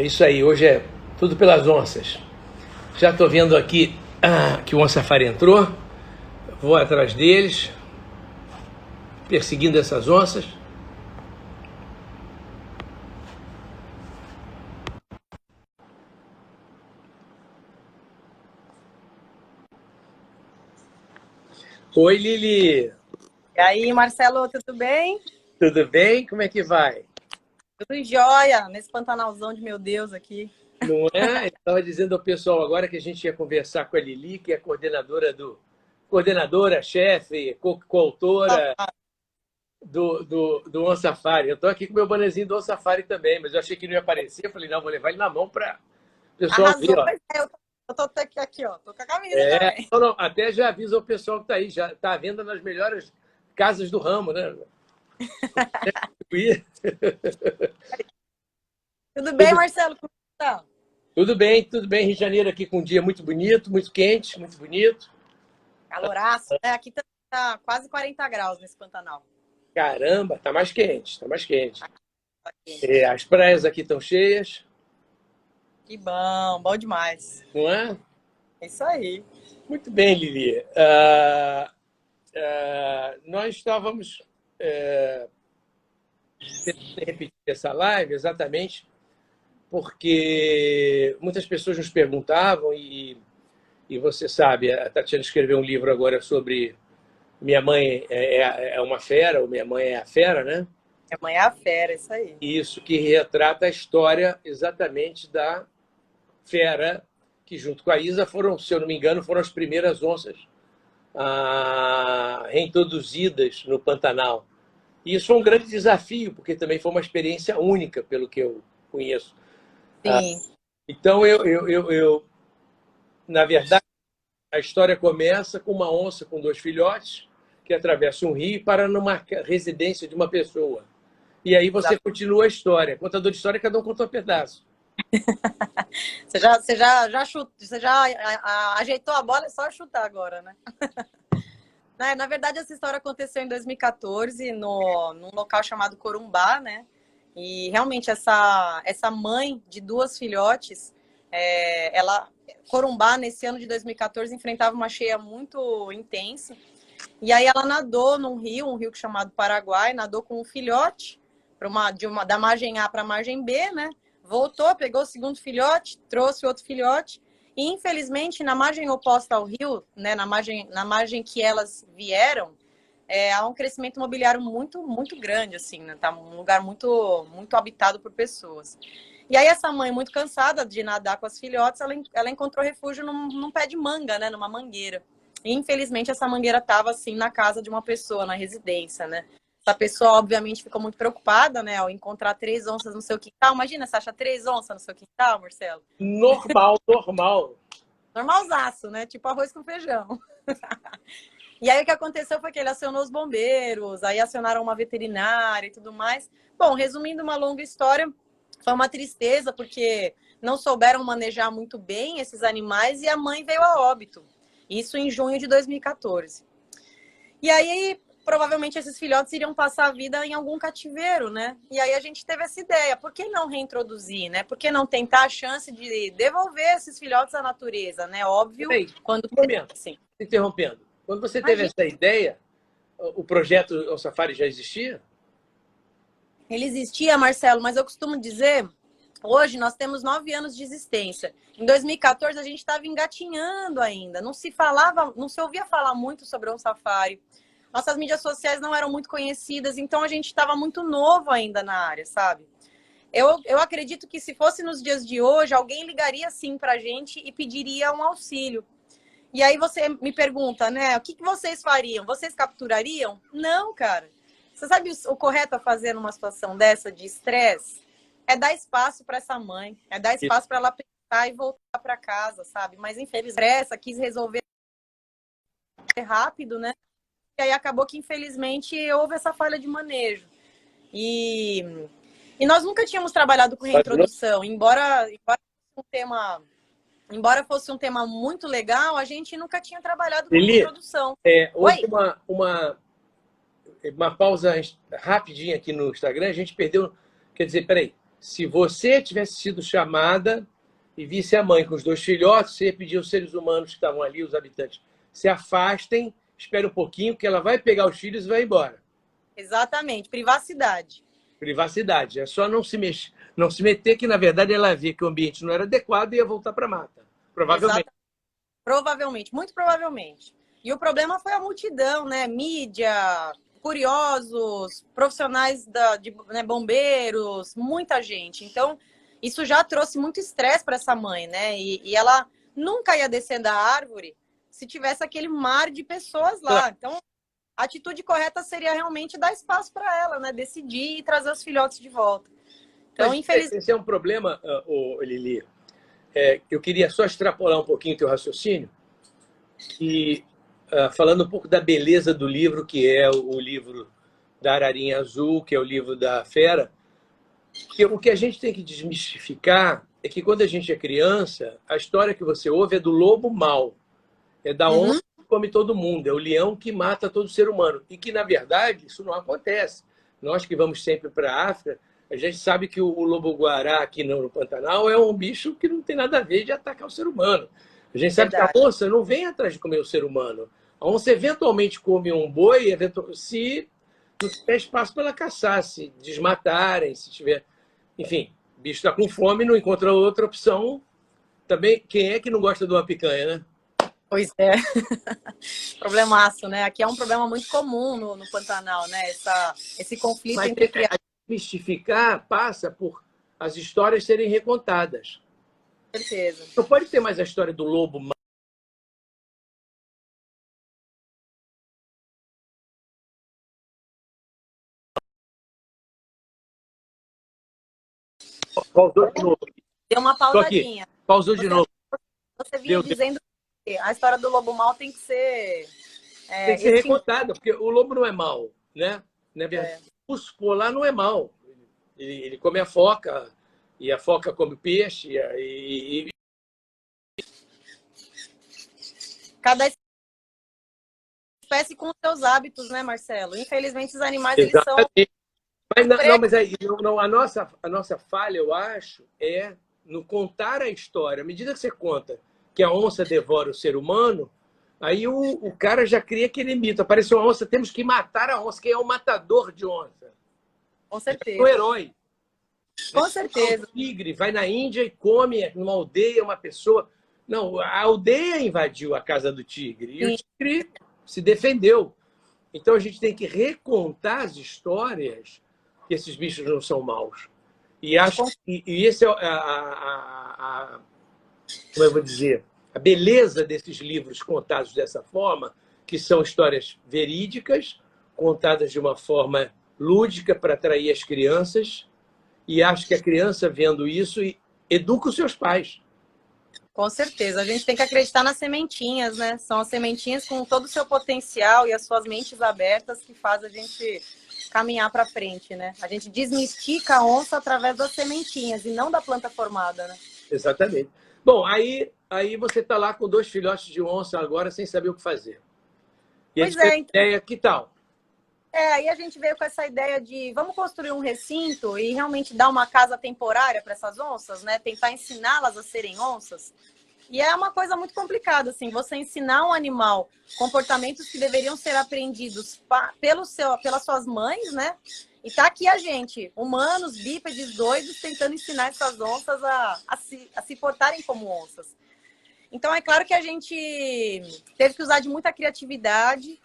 É isso aí, hoje é tudo pelas onças. Já estou vendo aqui que o Onça Safari entrou, vou atrás deles, perseguindo essas onças. Oi, Lili, E aí, Marcelo, tudo bem? tudo bem? Como é que vai? Tudo jóia, nesse Pantanalzão de meu Deus aqui. Não é? Eu estava dizendo ao pessoal agora que a gente ia conversar com a Lili, que é coordenadora, chefe, coautora do Onça Safari. Eu estou aqui com o meu bonezinho do Onça Safari também, mas eu achei que não ia aparecer. Eu falei, não, vou levar ele na mão para o pessoal ver, Arrasou, ó. pois é, eu tô até aqui, ó, tô com a camisa também. Não, não, até já avisa o pessoal que está aí, já está à venda nas melhores casas do ramo, né? Tudo bem, Tudo, Marcelo? Como tá? tudo bem, tudo bem. Rio de Janeiro aqui com um dia muito bonito, muito quente, muito bonito. Caloraço, né? Aqui tá quase 40 graus nesse Pantanal. Caramba, tá mais quente, tá mais quente. Tá quente. As praias aqui estão cheias, Que bom, bom demais. não é? É isso aí. Muito bem, Lili. Nós estávamos tentando repetir essa live exatamente porque muitas pessoas nos perguntavam, e você sabe, a Tatiana escreveu um livro agora sobre Minha Mãe é uma Fera, ou Minha Mãe é a Fera, né? Amanhã é a fera, é isso aí. Isso, que retrata a história exatamente da fera, que junto com a Isa foram, se eu não me engano, foram as primeiras onças reintroduzidas no Pantanal. E isso foi um grande desafio, porque também foi uma experiência única, pelo que eu conheço. Sim. Então, na verdade, a história começa com uma onça com 2 filhotes que atravessa um rio e para numa residência de uma pessoa. E aí você continua a história. Contador de história, cada um conta um pedaço. Você já ajeitou a bola, é só chutar agora, né? Na verdade, essa história aconteceu em 2014, num local chamado Corumbá, né? E realmente essa mãe de 2 filhotes, Corumbá, nesse ano de 2014, enfrentava uma cheia muito intensa. E aí ela nadou num rio, um rio chamado Paraguai, nadou com um filhote da margem A para a margem B, né? Voltou, pegou o segundo filhote, trouxe o outro filhote. E, infelizmente, na margem oposta ao rio, né, na margem que elas vieram, há um crescimento imobiliário muito, muito grande, assim, né? Tá um lugar muito, muito habitado por pessoas. E aí essa mãe, muito cansada de nadar com as filhotes, ela encontrou refúgio num pé de manga, né, numa mangueira. E, infelizmente, essa mangueira estava, assim, na casa de uma pessoa, na residência, né? Essa pessoa, obviamente, ficou muito preocupada, né, ao encontrar 3 onças no seu quintal. Imagina, você acha 3 onças no seu quintal, Marcelo? Normal, normal. Normalzaço, né? Tipo arroz com feijão. E aí o que aconteceu foi que ele acionou os bombeiros, aí acionaram uma veterinária e tudo mais. Bom, resumindo uma longa história, foi uma tristeza porque não souberam manejar muito bem esses animais e a mãe veio a óbito. Isso em junho de 2014. E aí, provavelmente, esses filhotes iriam passar a vida em algum cativeiro, né? E aí a gente teve essa ideia. Por que não reintroduzir, né? Por que não tentar a chance de devolver esses filhotes à natureza, né? Óbvio, Peraí, quando... um momento, Assim, interrompendo. Quando você teve imagina. essa ideia, o projeto O Safari já existia? Ele existia, Marcelo, mas eu costumo dizer, hoje nós temos 9 anos de existência. Em 2014 a gente estava engatinhando ainda, não se ouvia falar muito sobre o safari. Nossas mídias sociais não eram muito conhecidas, então a gente estava muito novo ainda na área, sabe? Eu acredito que se fosse nos dias de hoje, alguém ligaria sim para a gente e pediria um auxílio. E aí você me pergunta, né? O que vocês fariam? Vocês capturariam? Não, cara. Você sabe o correto a fazer numa situação dessa de estresse? É dar espaço para essa mãe, é dar espaço para ela pensar e voltar para casa, sabe? Mas infelizmente essa quis resolver rápido, né? E aí acabou que infelizmente houve essa falha de manejo. E nós nunca tínhamos trabalhado com reintrodução, embora fosse um tema muito legal, a gente nunca tinha trabalhado com Lili, reintrodução. houve Oi? uma pausa rapidinha aqui no Instagram, a gente perdeu. Quer dizer, peraí. Se você tivesse sido chamada e visse a mãe com os 2 filhotes, você ia pedir aos seres humanos que estavam ali, os habitantes, se afastem, espere um pouquinho, que ela vai pegar os filhos e vai embora. Exatamente, privacidade. Privacidade. É só não se meter, que na verdade ela via que o ambiente não era adequado e ia voltar para a mata. Provavelmente. Exatamente. Provavelmente, muito provavelmente. E o problema foi a multidão, né? Mídia, curiosos, profissionais né, bombeiros, muita gente. Então, isso já trouxe muito estresse para essa mãe, né? E ela nunca ia descer da árvore se tivesse aquele mar de pessoas lá. Então, a atitude correta seria realmente dar espaço para ela, né? Decidir e trazer os filhotes de volta. Então, infelizmente... Esse é um problema, Lili. Eu queria só extrapolar um pouquinho o teu raciocínio, que, falando um pouco da beleza do livro, que é o livro da Ararinha Azul, que é o livro da Fera, que o que a gente tem que desmistificar é que quando a gente é criança, a história que você ouve é do lobo mau, é da onça que come todo mundo, é o leão que mata todo ser humano. E que, na verdade, isso não acontece. Nós que vamos sempre para a África, a gente sabe que o lobo-guará aqui no Pantanal é um bicho que não tem nada a ver de atacar o ser humano. A gente sabe que a onça não vem atrás de comer o ser humano. A onça eventualmente come um boi se não tiver espaço para ela caçar, se desmatarem, se tiver... Enfim, o bicho está com fome, não encontra outra opção. Também, quem é que não gosta de uma picanha, né? Pois é. Problemaço, né? Aqui é um problema muito comum no Pantanal, né? Esse conflito entre crianças. Mistificar passa por as histórias serem recontadas. Com certeza. Não pode ter mais a história do lobo mau. Pausou de novo. Deu uma pausadinha. Pausou de novo. Você vinha dizendo que a história do lobo mau tem que ser... tem que ser recontada, porque o lobo não é mau, né? O urso polar não é mau. Ele come a foca, e a foca come peixe. Cada espécie com os seus hábitos, né, Marcelo? Infelizmente, os animais, eles são... Mas aí, a nossa falha, eu acho, é no contar a história. À medida que você conta que a onça devora o ser humano, aí o cara já cria aquele mito. Apareceu uma onça, temos que matar a onça. Quem é o matador de onça? Com certeza. O herói. Com certeza. O tigre vai na Índia e come numa aldeia uma pessoa. Não, a aldeia invadiu a casa do tigre. E o tigre se defendeu. Então a gente tem que recontar as histórias que esses bichos não são maus. E acho que esse é como eu vou dizer, a beleza desses livros contados dessa forma, que são histórias verídicas, contadas de uma forma lúdica para atrair as crianças. E acho que a criança, vendo isso, educa os seus pais. Com certeza. A gente tem que acreditar nas sementinhas, né? São as sementinhas com todo o seu potencial e as suas mentes abertas que faz a gente caminhar para frente, né? A gente desmistica a onça através das sementinhas e não da planta formada, né? Exatamente. Bom, aí você está lá com 2 filhotes de onça agora sem saber o que fazer. E pois é, então... ideia, que tal? Aí a gente veio com essa ideia de vamos construir um recinto e realmente dar uma casa temporária para essas onças, né? Tentar ensiná-las a serem onças. E é uma coisa muito complicada, assim, você ensinar um animal comportamentos que deveriam ser aprendidos pelas suas mães, né? E tá aqui a gente, humanos, bípedes, doidos, tentando ensinar essas onças a se portarem como onças. Então, é claro que a gente teve que usar de muita criatividade.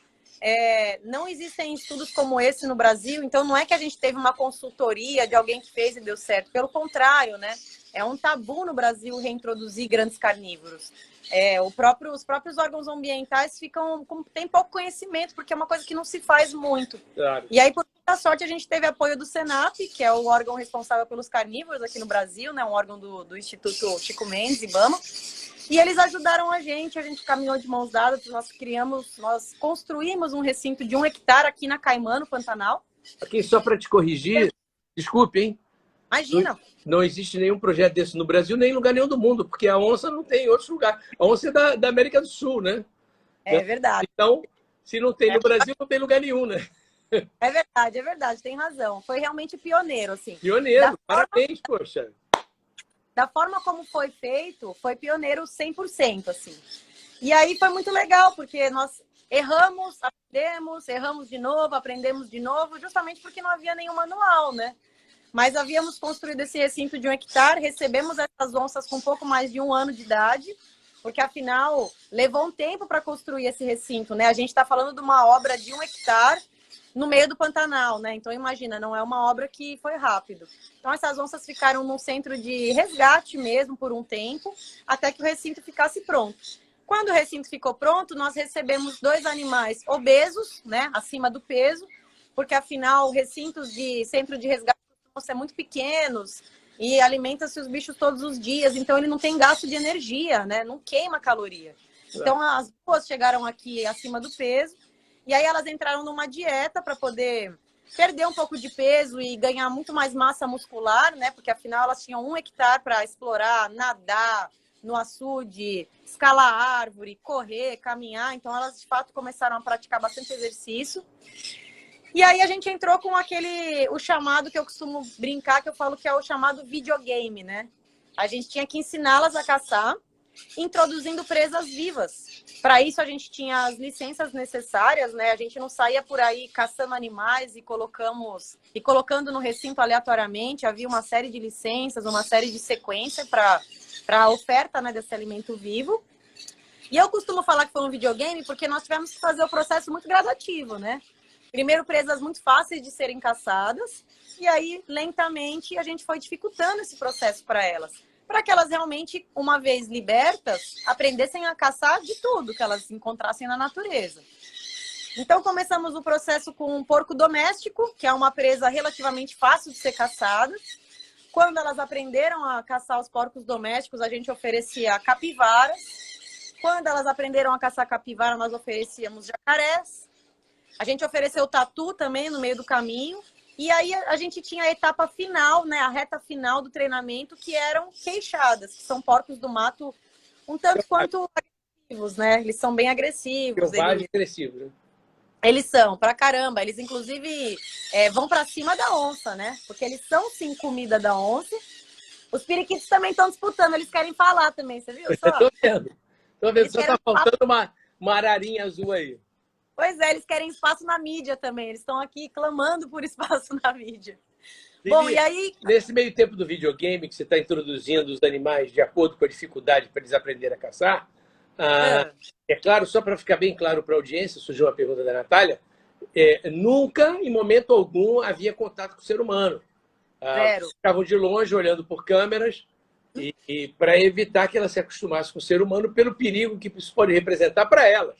Não existem estudos como esse no Brasil, então não é que a gente teve uma consultoria de alguém que fez e deu certo. Pelo contrário, né? É um tabu no Brasil reintroduzir grandes carnívoros. Os próprios órgãos ambientais têm pouco conhecimento, porque é uma coisa que não se faz muito. Claro. E aí, por muita sorte, a gente teve apoio do Senap, que é o órgão responsável pelos carnívoros aqui no Brasil, né? Um órgão do Instituto Chico Mendes, IBAMA. E eles ajudaram a gente caminhou de mãos dadas, nós construímos um recinto de 1 hectare aqui na Caimã, no Pantanal. Aqui, só para te corrigir, desculpe, hein? Imagina. Não existe nenhum projeto desse no Brasil, nem em lugar nenhum do mundo, porque a onça não tem em outros lugares. A onça é da América do Sul, né? É verdade. Então, se não tem no Brasil, não tem lugar nenhum, né? É verdade, tem razão. Foi realmente pioneiro, assim. Pioneiro, parabéns, poxa. Da forma como foi feito, foi pioneiro 100%, assim. E aí foi muito legal, porque nós erramos, aprendemos, erramos de novo, aprendemos de novo, justamente porque não havia nenhum manual, né? Mas havíamos construído esse recinto de 1 hectare, recebemos essas onças com um pouco mais de 1 ano de idade, porque afinal levou um tempo para construir esse recinto, né? A gente está falando de uma obra de 1 hectare no meio do Pantanal, né? Então imagina, não é uma obra que foi rápido. Então essas onças ficaram num centro de resgate mesmo por um tempo, até que o recinto ficasse pronto. Quando o recinto ficou pronto, nós recebemos 2 animais obesos, né, acima do peso, porque afinal recintos de centro de resgate costumam ser muito pequenos e alimenta-se os bichos todos os dias, então ele não tem gasto de energia, né, não queima caloria. Então as duas chegaram aqui acima do peso e aí elas entraram numa dieta para poder perder um pouco de peso e ganhar muito mais massa muscular, né, porque afinal elas tinham 1 hectare para explorar, nadar no açude, escalar árvore, correr, caminhar. Então, elas, de fato, começaram a praticar bastante exercício. E aí, a gente entrou com o chamado que eu costumo brincar, que eu falo que é o chamado videogame, né? A gente tinha que ensiná-las a caçar, introduzindo presas vivas. Para isso, a gente tinha as licenças necessárias, né? A gente não saía por aí caçando animais e colocando no recinto aleatoriamente. Havia uma série de licenças, uma série de sequência para a oferta, né, desse alimento vivo. E eu costumo falar que foi um videogame porque nós tivemos que fazer o processo muito gradativo, né? Primeiro, presas muito fáceis de serem caçadas, e aí, lentamente, a gente foi dificultando esse processo para que elas realmente, uma vez libertas, aprendessem a caçar de tudo que elas encontrassem na natureza. Então, começamos o processo com um porco doméstico, que é uma presa relativamente fácil de ser caçada. Quando elas aprenderam a caçar os porcos domésticos, a gente oferecia capivaras. Quando elas aprenderam a caçar capivara, nós oferecíamos jacarés. A gente ofereceu tatu também no meio do caminho. E aí a gente tinha a etapa final, né, a reta final do treinamento, que eram queixadas, que são porcos do mato um tanto quanto agressivos, né? Eles são bem agressivos. Selvagens agressivos, né? Eles são, pra caramba. Eles, inclusive, vão pra cima da onça, né? Porque eles são, sim, comida da onça. Os periquitos também estão disputando. Eles querem falar também, você viu? Só? Tô vendo. Tô vendo. Eles Só tá faltando uma ararinha azul aí. Pois é, eles querem espaço na mídia também. Eles estão aqui clamando por espaço na mídia. Vivi, bom, e aí... Nesse meio tempo do videogame, que você está introduzindo os animais de acordo com a dificuldade para eles aprenderem a caçar, é claro, só para ficar bem claro para a audiência, surgiu uma pergunta da Natália, nunca, em momento algum, havia contato com o ser humano. Zero. Ficavam de longe, olhando por câmeras, e para evitar que elas se acostumassem com o ser humano pelo perigo que isso pode representar para elas.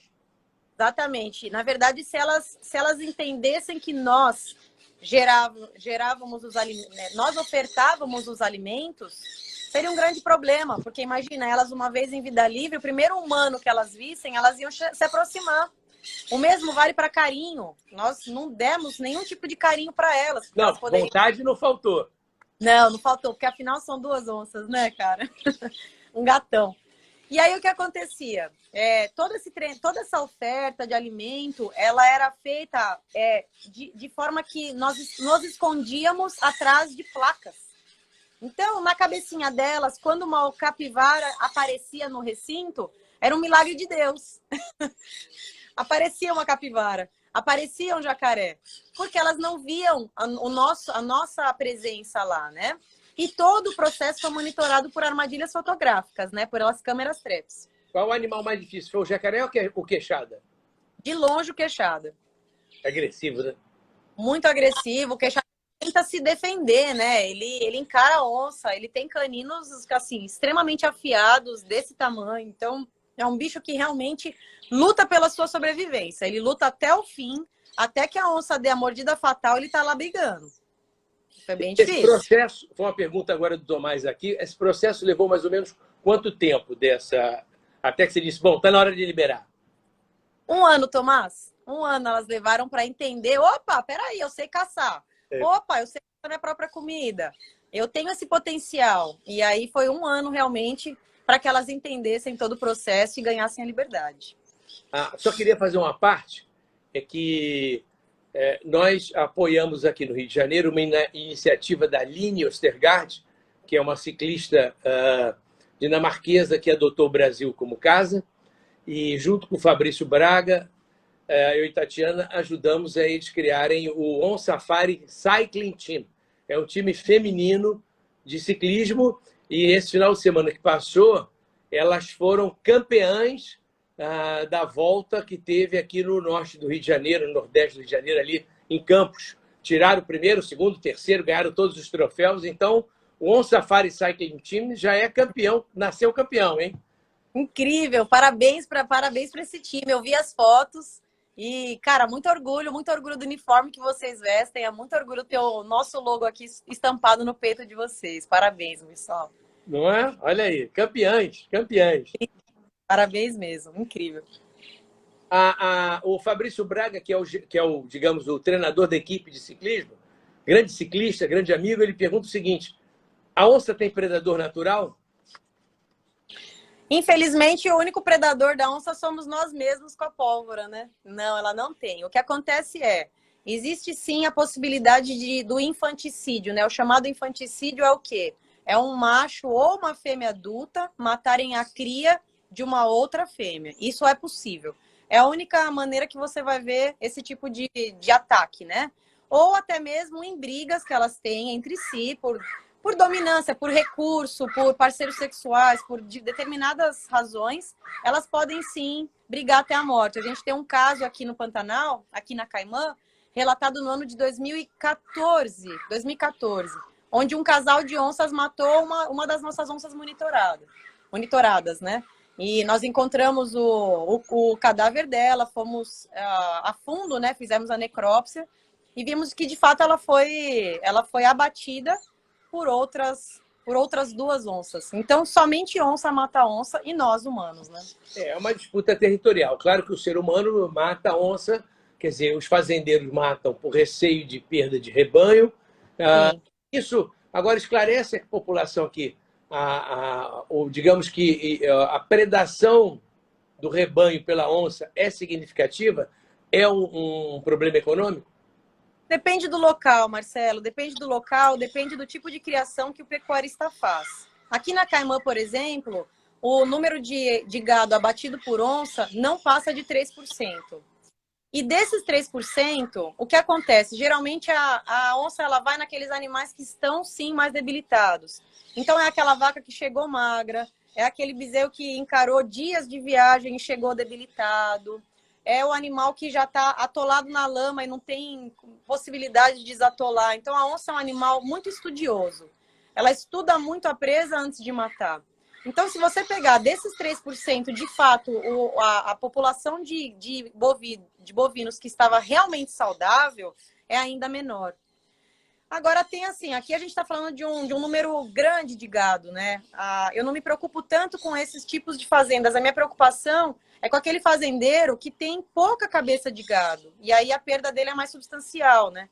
Exatamente. Na verdade, se elas entendessem que nós gerávamos os alimentos, né? Nós ofertávamos os alimentos, seria um grande problema, porque imagina, elas uma vez em vida livre, o primeiro humano que elas vissem, elas iam se aproximar. O mesmo vale para carinho. Nós não demos nenhum tipo de carinho para elas. Não, elas poderiam... vontade não faltou. Não faltou, porque afinal são 2 onças, né, cara? Um gatão. E aí o que acontecia? Toda essa oferta de alimento, ela era feita de forma que nós nos escondíamos atrás de placas. Então, na cabecinha delas, quando uma capivara aparecia no recinto, era um milagre de Deus. Aparecia uma capivara, aparecia um jacaré, porque elas não viam a nossa presença lá, né? E todo o processo foi monitorado por armadilhas fotográficas, né? Por elas câmeras traps. Qual o animal mais difícil? Foi o jacaré ou o queixada? De longe o queixada. Agressivo, né? Muito agressivo. O queixada tenta se defender, né? Ele encara a onça, ele tem caninos, assim, extremamente afiados, desse tamanho. Então, é um bicho que realmente luta pela sua sobrevivência. Ele luta até o fim, até que a onça dê a mordida fatal, ele tá lá brigando. Foi bem difícil. Esse processo, foi uma pergunta agora do Tomás aqui, esse processo levou mais ou menos quanto tempo até que você disse, bom, tá na hora de liberar? 1 ano, Tomás. 1 ano elas levaram para entender, opa, peraí, eu sei caçar. Opa, eu sei caçar minha própria comida. Eu tenho esse potencial. E aí foi 1 ano realmente para que elas entendessem todo o processo e ganhassem a liberdade. Só queria fazer uma parte, é que Nós apoiamos aqui no Rio de Janeiro uma iniciativa da Line Ostergaard, que é uma ciclista dinamarquesa que adotou o Brasil como casa, e junto com o Fabrício Braga, eu e Tatiana ajudamos a eles criarem o On Safari Cycling Team. É um time feminino de ciclismo, e esse final de semana que passou, elas foram campeãs da volta que teve aqui no norte do Rio de Janeiro, no nordeste do Rio de Janeiro, ali em Campos. Tiraram o primeiro, o segundo, o terceiro, ganharam todos os troféus. Então, o On Safari Cycling Team já é campeão, nasceu campeão, hein? Incrível! Parabéns para esse time. Eu vi as fotos e, cara, muito orgulho do uniforme que vocês vestem. É muito orgulho ter o nosso logo aqui estampado no peito de vocês. Parabéns, pessoal. Não é? Olha aí, campeãs, campeãs. Parabéns mesmo, incrível. O Fabrício Braga, que é o, digamos, o treinador da equipe de ciclismo, grande ciclista, grande amigo, ele pergunta o seguinte: a onça tem predador natural? Infelizmente, o único predador da onça somos nós mesmos com a pólvora, né? Não, ela não tem. O que acontece existe sim a possibilidade do infanticídio, né? O chamado infanticídio é o quê? É um macho ou uma fêmea adulta matarem a cria de uma outra fêmea. Isso é possível. É a única maneira que você vai ver esse tipo de ataque, né? Ou até mesmo em brigas que elas têm entre si, por dominância, por recurso, por parceiros sexuais, por determinadas razões, elas podem sim brigar até a morte. A gente tem um caso aqui no Pantanal, aqui na Caimã, relatado no ano de 2014, onde um casal de onças matou uma das nossas onças monitoradas, né? E nós encontramos o cadáver dela, fomos a fundo, né? Fizemos a necrópsia e vimos que, de fato, ela foi abatida por outras duas onças. Então, somente onça mata onça e nós, humanos, né? É uma disputa territorial. Claro que o ser humano mata a onça, quer dizer, os fazendeiros matam por receio de perda de rebanho. Isso, agora, esclarece a população aqui. Digamos que a predação do rebanho pela onça é significativa? É um problema econômico? Depende do local, Marcelo. Depende do local, depende do tipo de criação que o pecuarista faz. Aqui na Caimã, por exemplo, o número de gado abatido por onça não passa de 3%. E desses 3%, o que acontece? Geralmente a onça ela vai naqueles animais que estão, sim, mais debilitados. Então é aquela vaca que chegou magra, é aquele bezerro que encarou dias de viagem e chegou debilitado. É o animal que já está atolado na lama e não tem possibilidade de desatolar. Então, a onça é um animal muito estudioso. Ela estuda muito a presa antes de matar. Então, se você pegar desses 3%, de fato, a população de bovinos que estava realmente saudável é ainda menor. Agora, tem assim, aqui a gente está falando de um número grande de gado, né? Eu não me preocupo tanto com esses tipos de fazendas. A minha preocupação é com aquele fazendeiro que tem pouca cabeça de gado. E aí a perda dele é mais substancial, né?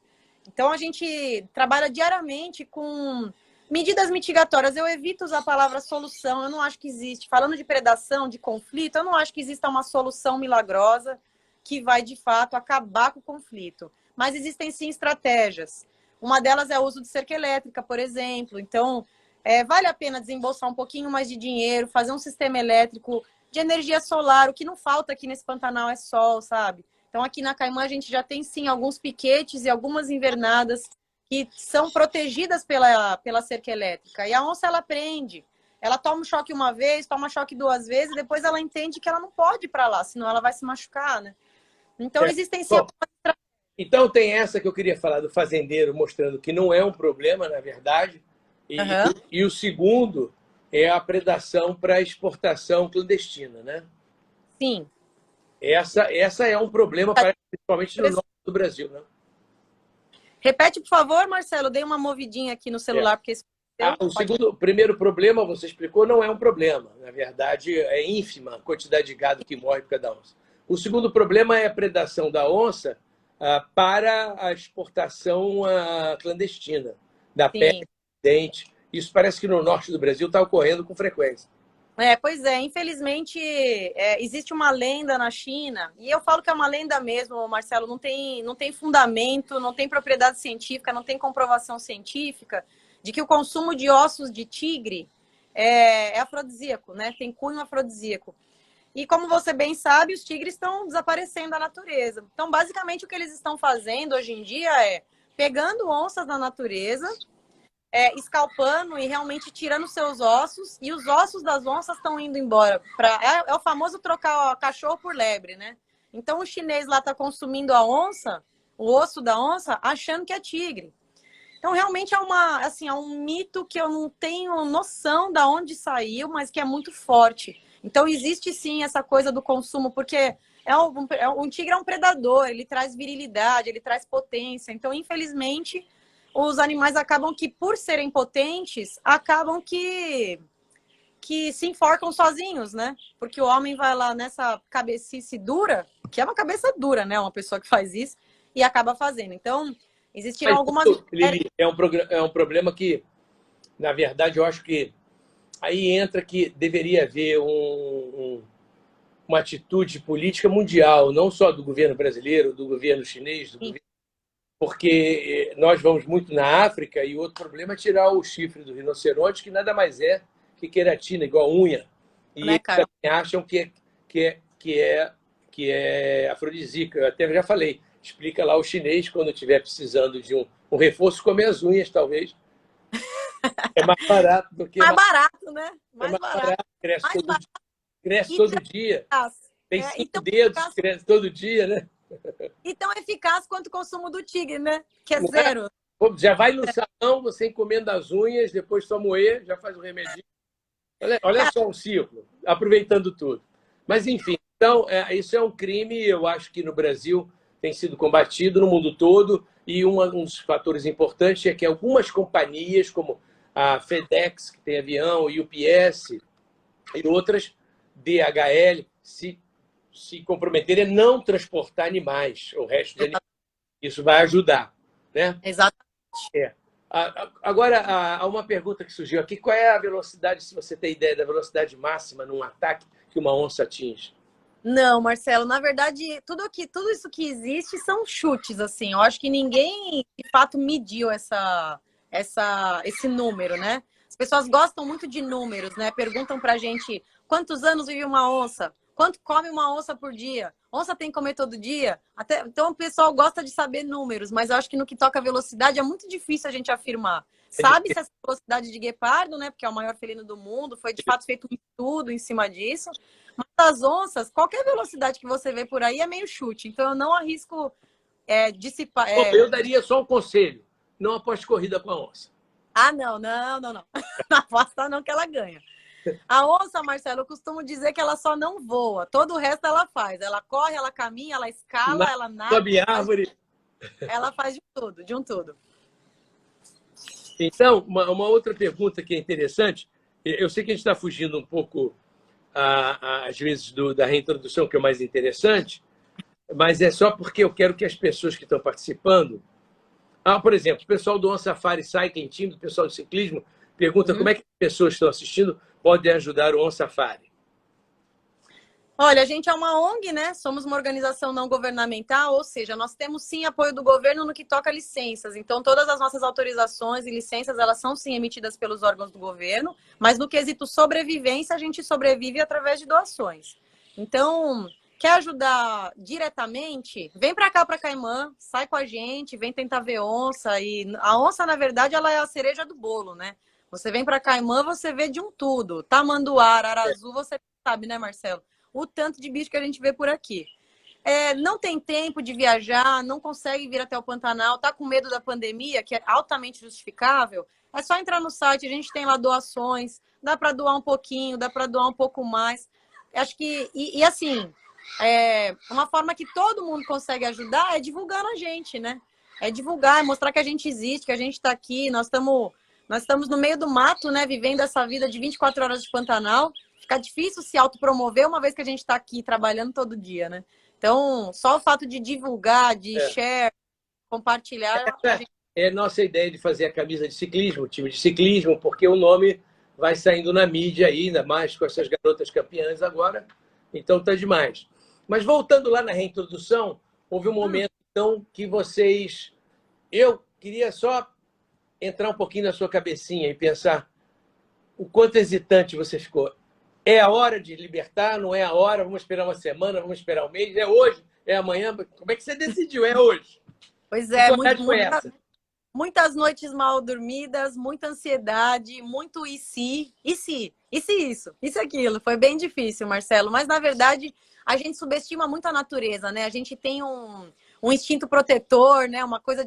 Então a gente trabalha diariamente com medidas mitigatórias. Eu evito usar a palavra solução, eu não acho que existe. Falando de predação, de conflito, eu não acho que exista uma solução milagrosa que vai, de fato, acabar com o conflito. Mas existem sim estratégias. Uma delas é o uso de cerca elétrica, por exemplo. Então, vale a pena desembolsar um pouquinho mais de dinheiro, fazer um sistema elétrico de energia solar. O que não falta aqui nesse Pantanal é sol, sabe? Então, aqui na Caimã, a gente já tem, sim, alguns piquetes e algumas invernadas que são protegidas pela cerca elétrica. E a onça, ela aprende. Ela toma um choque uma vez, toma choque duas vezes, e depois ela entende que ela não pode ir para lá, senão ela vai se machucar, né? Então, existem, sim, algumas estratégias. Então, tem essa que eu queria falar do fazendeiro, mostrando que não é um problema, na verdade. E o segundo é a predação para exportação clandestina, né? Sim. Essa é um problema, principalmente no norte do Brasil, né? Repete, por favor, Marcelo. Dei uma movidinha aqui no celular, porque... O primeiro problema, você explicou, não é um problema. Na verdade, é ínfima a quantidade de gado que morre por cada onça. O segundo problema é a predação da onça para a exportação clandestina da pele, dente. Isso parece que no norte do Brasil está ocorrendo com frequência. Pois é, infelizmente existe uma lenda na China, e eu falo que é uma lenda mesmo, Marcelo, não tem fundamento, não tem propriedade científica, não tem comprovação científica de que o consumo de ossos de tigre é afrodisíaco, né? Tem cunho afrodisíaco. E como você bem sabe, os tigres estão desaparecendo da natureza. Então, basicamente, o que eles estão fazendo hoje em dia é pegando onças da natureza, escalpando e realmente tirando seus ossos, e os ossos das onças estão indo embora. É o famoso trocar o cachorro por lebre, né? Então o chinês lá está consumindo a onça, o osso da onça, achando que é tigre. Então realmente é um mito que eu não tenho noção de onde saiu, mas que é muito forte. Então existe sim essa coisa do consumo, porque um tigre é um predador, ele traz virilidade, ele traz potência. Então, infelizmente, os animais acabam que, por serem potentes, acabam que se enforcam sozinhos, né? Porque o homem vai lá nessa cabecice dura, que é uma cabeça dura, né? Uma pessoa que faz isso, e acaba fazendo. Então, existiram algumas... Lili, é um problema que, na verdade, eu acho que aí entra que deveria haver uma atitude política mundial, não só do governo brasileiro, do governo chinês, porque nós vamos muito na África e o outro problema é tirar o chifre do rinoceronte, que nada mais é que queratina, igual unha. E eles também acham que é afrodisíaco. Eu até já falei, explica lá o chinês, quando estiver precisando de um reforço, comer as unhas, talvez. É mais barato do que... Mais barato, né? Mais barato. Cresce todo dia. Tem 5 dedos, cresce todo dia, né? E tão eficaz quanto o consumo do tigre, né? Que é zero. Já vai no salão, você encomenda as unhas, depois só moer, já faz o remedinho. Olha só o ciclo, aproveitando tudo. Mas, enfim, então, isso é um crime, eu acho que no Brasil tem sido combatido no mundo todo, e um dos fatores importantes é que algumas companhias, como a FedEx, que tem avião, UPS e outras, DHL, se comprometerem a não transportar animais, o resto de animais. Isso vai ajudar, né? Exatamente. Agora, há uma pergunta que surgiu aqui. Qual é a velocidade, se você tem ideia da velocidade máxima num ataque que uma onça atinge? Não, Marcelo, na verdade, tudo isso que existe são chutes, assim. Eu acho que ninguém, de fato, mediu esse número, né? As pessoas gostam muito de números, né? Perguntam pra gente quantos anos vive uma onça, quanto come uma onça por dia, onça tem que comer todo dia. Então, o pessoal gosta de saber números, mas eu acho que no que toca a velocidade é muito difícil a gente afirmar. Sabe-se essa velocidade de guepardo, né? Porque é o maior felino do mundo, foi de fato feito um estudo em cima disso. Mas as onças, qualquer velocidade que você vê por aí é meio chute. Então, eu não arrisco dissipar. Eu daria só um conselho: não aposte corrida com a onça. Ah, não. Não aposta não que ela ganha. A onça, Marcelo, eu costumo dizer que ela só não voa. Todo o resto ela faz. Ela corre, ela caminha, ela escala, ela nada. Sobe árvore. Ela faz de um tudo. Então, uma outra pergunta que é interessante. Eu sei que a gente está fugindo um pouco, às vezes, da reintrodução, que é o mais interessante, mas é só porque eu quero que as pessoas que estão participando... por exemplo, o pessoal do On Safari Cycling Team, do pessoal do ciclismo, pergunta como é que as pessoas que estão assistindo podem ajudar o On Safari. Olha, a gente é uma ONG, né? Somos uma organização não governamental, ou seja, nós temos sim apoio do governo no que toca a licenças. Então, todas as nossas autorizações e licenças, elas são sim emitidas pelos órgãos do governo, mas no quesito sobrevivência, a gente sobrevive através de doações. Então, quer ajudar diretamente? Vem para cá, para Caimã, sai com a gente, vem tentar ver onça. E a onça, na verdade, ela é a cereja do bolo, né? Você vem para Caimã, você vê de um tudo. Tamanduá, ararazú, você sabe, né, Marcelo? O tanto de bicho que a gente vê por aqui. Não tem tempo de viajar, não consegue vir até o Pantanal, tá com medo da pandemia, que é altamente justificável, é só entrar no site, a gente tem lá doações, dá para doar um pouquinho, dá para doar um pouco mais. Acho que, assim, uma forma que todo mundo consegue ajudar é divulgando a gente, né? É divulgar, é mostrar que a gente existe, que a gente está aqui, nós estamos no meio do mato, né? Vivendo essa vida de 24 horas de Pantanal. Fica difícil se autopromover uma vez que a gente está aqui trabalhando todo dia, né? Então, só o fato de divulgar, de share, compartilhar... É nossa ideia de fazer a camisa de ciclismo, o time de ciclismo, porque o nome vai saindo na mídia aí, ainda mais com essas garotas campeãs agora. Então tá demais. Mas voltando lá na reintrodução, houve um momento então que vocês... Eu queria só entrar um pouquinho na sua cabecinha e pensar o quanto hesitante você ficou. É a hora de libertar? Não é a hora? Vamos esperar uma semana? Vamos esperar um mês? É hoje? É amanhã? Como é que você decidiu? É hoje? Pois é, Foi essa? muitas noites mal dormidas, muita ansiedade, muito e se isso, isso aquilo. Foi bem difícil, Marcelo. Mas, na verdade, a gente subestima muito a natureza, né? A gente tem um instinto protetor, né? Uma coisa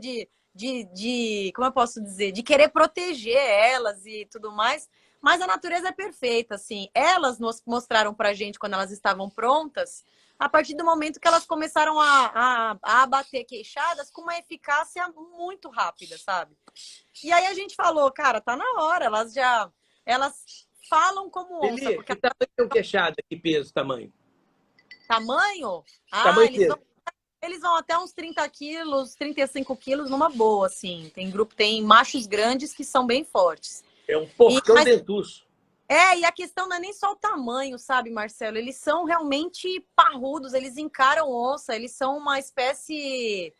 como eu posso dizer? De querer proteger elas e tudo mais. Mas a natureza é perfeita, assim. Elas nos mostraram pra gente, quando elas estavam prontas, a partir do momento que elas começaram a abater queixadas com uma eficácia muito rápida, sabe? E aí a gente falou, cara, tá na hora, elas falam como onça. Eli, Porque que tamanho queixada? Que peso, tamanho? tamanho? Tamanho peso. Eles vão até uns 30 quilos, 35 quilos numa boa, assim. Tem machos grandes que são bem fortes. É um porcão dentuço. E a questão não é nem só o tamanho, sabe, Marcelo? Eles são realmente parrudos, eles encaram onça, eles são uma espécie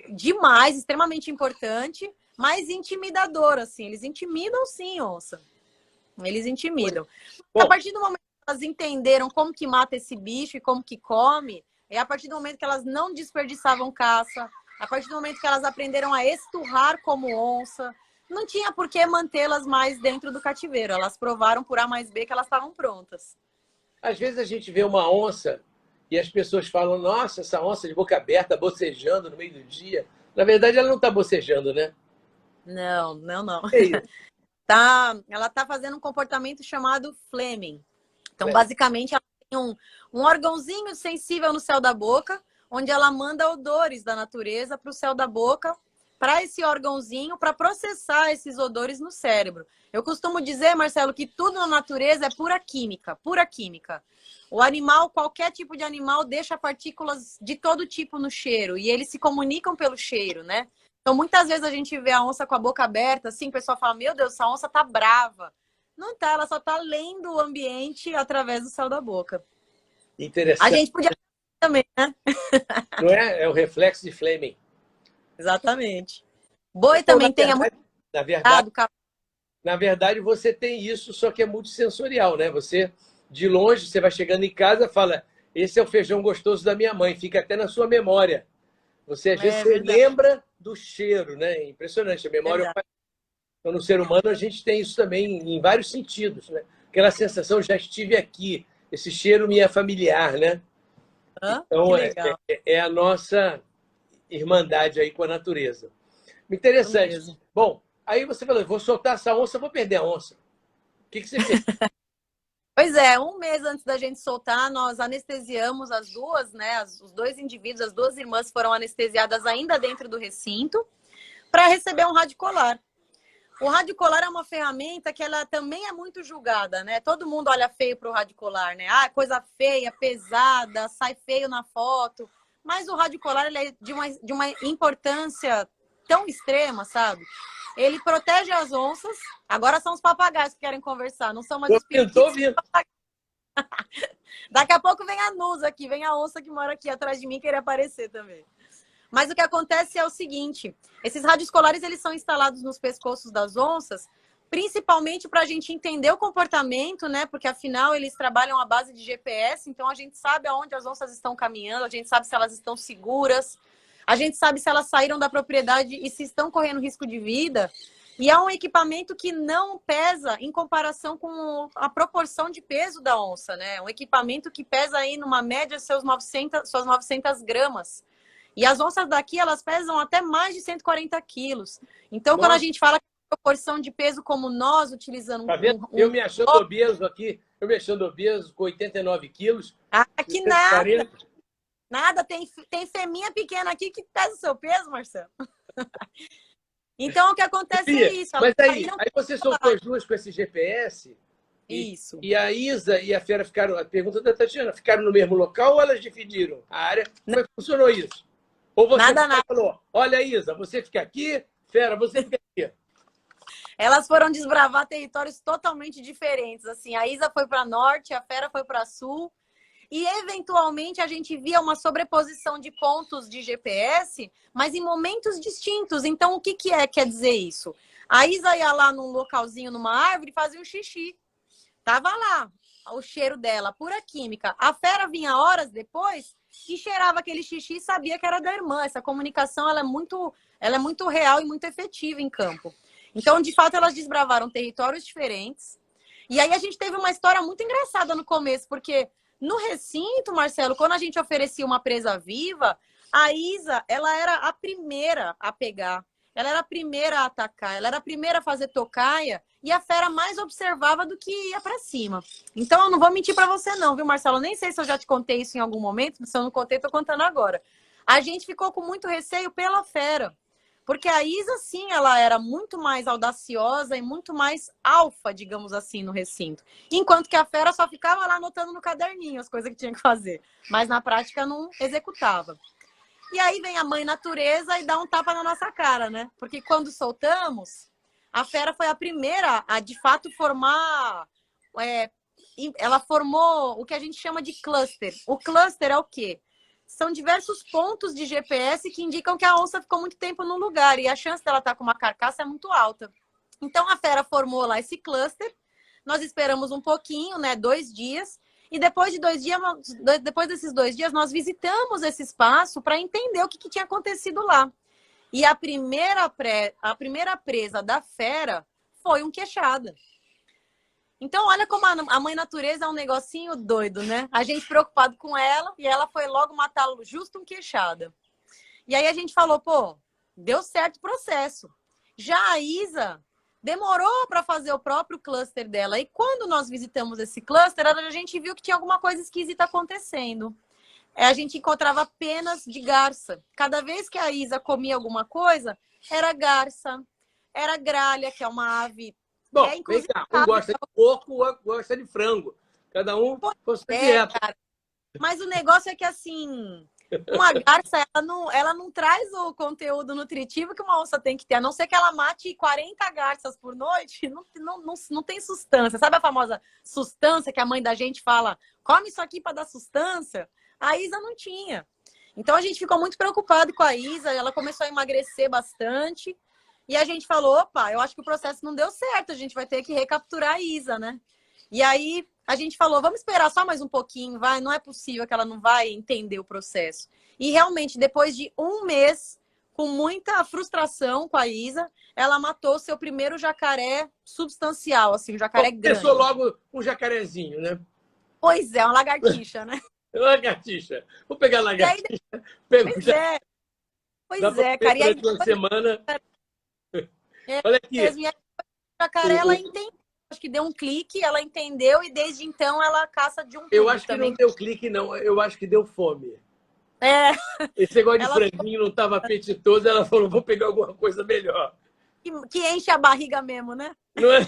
demais, extremamente importante, mas intimidadora, assim. Eles intimidam sim, onça. Eles intimidam. Bom, a partir do momento que elas entenderam como que mata esse bicho e como que come, é a partir do momento que elas não desperdiçavam caça, a partir do momento que elas aprenderam a esturrar como onça, não tinha por que mantê-las mais dentro do cativeiro. Elas provaram por A mais B que elas estavam prontas. Às vezes a gente vê uma onça e as pessoas falam, nossa, essa onça de boca aberta, bocejando no meio do dia. Na verdade, ela não está bocejando, né? Não. É isso. Ela está fazendo um comportamento chamado Fleming. Então, basicamente, ela tem um órgãozinho sensível no céu da boca, onde ela manda odores da natureza para o céu da boca, para esse órgãozinho, para processar esses odores no cérebro. Eu costumo dizer, Marcelo, que tudo na natureza é pura química, pura química. O animal, qualquer tipo de animal, deixa partículas de todo tipo no cheiro, e eles se comunicam pelo cheiro, né? Então, muitas vezes a gente vê a onça com a boca aberta, assim, o pessoal fala, meu Deus, essa onça tá brava. Não tá, ela só tá lendo o ambiente através do céu da boca. Interessante. A gente podia também, né? Não é? É o reflexo de Fleming. Exatamente. Boi também tem muito... Na verdade, você tem isso, só que é multissensorial, né? Você, de longe, você vai chegando em casa e fala, esse é o feijão gostoso da minha mãe, fica até na sua memória. Você, às vezes, você lembra do cheiro, né? É impressionante. A memória... Então, no ser humano, a gente tem isso também em vários sentidos, né? Aquela sensação, já estive aqui, esse cheiro me é familiar, né? Então, é a nossa irmandade aí com a natureza. Interessante. Bom, aí você falou, vou soltar essa onça, vou perder a onça. O que você fez? Pois é, um mês antes da gente soltar, nós anestesiamos as duas, né? Os dois indivíduos, as duas irmãs foram anestesiadas ainda dentro do recinto para receber um radicolar. O radicolar é uma ferramenta que ela também é muito julgada, né? Todo mundo olha feio para o radicolar, né? Ah, coisa feia, pesada, sai feio na foto. Mas o radicolar ele é de uma importância tão extrema, sabe? Ele protege as onças. Agora são os papagaios que querem conversar, não são mais os periquitos. Daqui a pouco vem a Nusa aqui, vem a onça que mora aqui atrás de mim querer aparecer também. Mas o que acontece é o seguinte, esses radiocolares eles são instalados nos pescoços das onças, principalmente para a gente entender o comportamento, né? Porque afinal eles trabalham à base de GPS, então a gente sabe aonde as onças estão caminhando, a gente sabe se elas estão seguras, a gente sabe se elas saíram da propriedade e se estão correndo risco de vida. E é um equipamento que não pesa em comparação com a proporção de peso da onça, né? Um equipamento que pesa aí numa média suas 900 gramas. E as onças daqui, elas pesam até mais de 140 quilos. Então, quando a gente fala que a proporção de peso como nós, utilizando... Tá vendo? Eu me achando obeso aqui, eu me achando obeso com 89 quilos. Ah, que nada! Nada, tem fêmea pequena aqui que pesa o seu peso, Marcelo. Então, o que acontece é isso. Mas aí você soltou as duas com esse GPS? Isso. E a Isa e a Fera ficaram... A pergunta da Tatiana, ficaram no mesmo local ou elas dividiram a área? Como é que funcionou isso? Ou você nada. Falou, olha, Isa, você fica aqui, Fera, você fica aqui. Elas foram desbravar territórios totalmente diferentes. Assim, a Isa foi para norte, a Fera foi para sul. E, eventualmente, a gente via uma sobreposição de pontos de GPS, mas em momentos distintos. Então, o que quer dizer isso? A Isa ia lá num localzinho, numa árvore, e fazia um xixi. Tava lá o cheiro dela, pura química. A Fera vinha horas depois e cheirava aquele xixi e sabia que era da irmã. Essa comunicação ela é muito real e muito efetiva em campo. Então, de fato, elas desbravaram territórios diferentes. E aí a gente teve uma história muito engraçada no começo, porque no recinto, Marcelo, quando a gente oferecia uma presa viva, a Isa, ela era a primeira a pegar. Ela era a primeira a atacar, ela era a primeira a fazer tocaia e a Fera mais observava do que ia para cima. Então, eu não vou mentir para você não, viu, Marcelo? Nem sei se eu já te contei isso em algum momento, se eu não contei, tô contando agora. A gente ficou com muito receio pela Fera, porque a Isa, sim, ela era muito mais audaciosa e muito mais alfa, digamos assim, no recinto. Enquanto que a Fera só ficava lá anotando no caderninho as coisas que tinha que fazer, mas na prática não executava. E aí vem a mãe natureza e dá um tapa na nossa cara, né? Porque quando soltamos, a Fera foi a primeira a, de fato, formar... ela formou o que a gente chama de cluster. O cluster é o quê? São diversos pontos de GPS que indicam que a onça ficou muito tempo num lugar e a chance dela estar com uma carcaça é muito alta. Então, a Fera formou lá esse cluster. Nós esperamos um pouquinho, né? 2 dias. E depois desses 2 dias, nós visitamos esse espaço para entender o que tinha acontecido lá. E a primeira presa da Fera foi um queixada. Então, olha como a mãe natureza é um negocinho doido, né? A gente preocupado com ela e ela foi logo matá-lo justo um queixada. E aí a gente falou, pô, deu certo o processo. Já a Isa demorou para fazer o próprio cluster dela. E quando nós visitamos esse cluster, a gente viu que tinha alguma coisa esquisita acontecendo. A gente encontrava penas de garça. Cada vez que a Isa comia alguma coisa, era garça, era gralha, que é uma ave... Bom, vem cá, um gosta de porco, o outro gosta de frango. Cada um com sua dieta. Cara. Mas o negócio é que, assim, uma garça, ela não traz o conteúdo nutritivo que uma onça tem que ter. A não ser que ela mate 40 garças por noite, não tem sustância. Sabe a famosa sustância que a mãe da gente fala, come isso aqui para dar sustância? A Isa não tinha. Então, a gente ficou muito preocupado com a Isa. Ela começou a emagrecer bastante. E a gente falou, opa, eu acho que o processo não deu certo, a gente vai ter que recapturar a Isa, né? E aí a gente falou, vamos esperar só mais um pouquinho, vai, não é possível que ela não vai entender o processo. E realmente, depois de 1 mês, com muita frustração com a Isa, ela matou seu primeiro jacaré substancial, assim, um jacaré grande. Começou logo um jacarezinho, né? Pois é, uma lagartixa, né? Lagartixa. Vou pegar a lagartixa. Pois é, cara. E aí, uma semana... Olha aqui. Mesmo. E a jacaré, ela entendeu. Acho que deu um clique, ela entendeu e desde então ela caça de um tudo. Eu acho que também. não deu clique, não. Eu acho que deu fome. É. Esse negócio de franguinho não estava apetitoso, ela falou, vou pegar alguma coisa melhor. Que enche a barriga mesmo, né? Não é?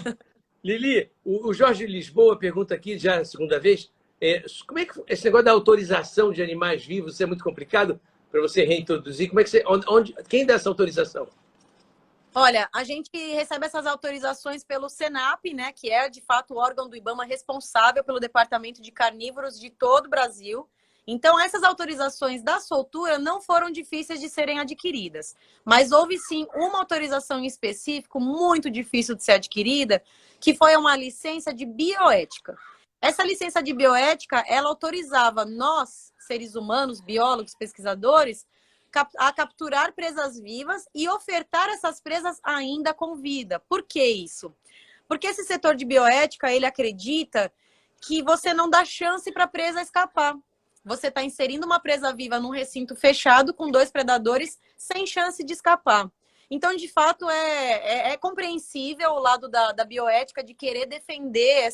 Lili, o Jorge Lisboa pergunta aqui, já a segunda vez, como é que esse negócio da autorização de animais vivos, isso é muito complicado para você reintroduzir? Como é que você, quem dá essa autorização? Olha, a gente recebe essas autorizações pelo Senap, né, que é, de fato, o órgão do IBAMA responsável pelo departamento de carnívoros de todo o Brasil. Então, essas autorizações da soltura não foram difíceis de serem adquiridas. Mas houve, sim, uma autorização em específico muito difícil de ser adquirida, que foi uma licença de bioética. Essa licença de bioética, ela autorizava nós, seres humanos, biólogos, pesquisadores, a capturar presas vivas e ofertar essas presas ainda com vida. Por que isso? Porque esse setor de bioética, ele acredita que você não dá chance para a presa escapar. Você está inserindo uma presa viva num recinto fechado com 2 predadores sem chance de escapar. Então, de fato, é compreensível o lado da bioética de querer defender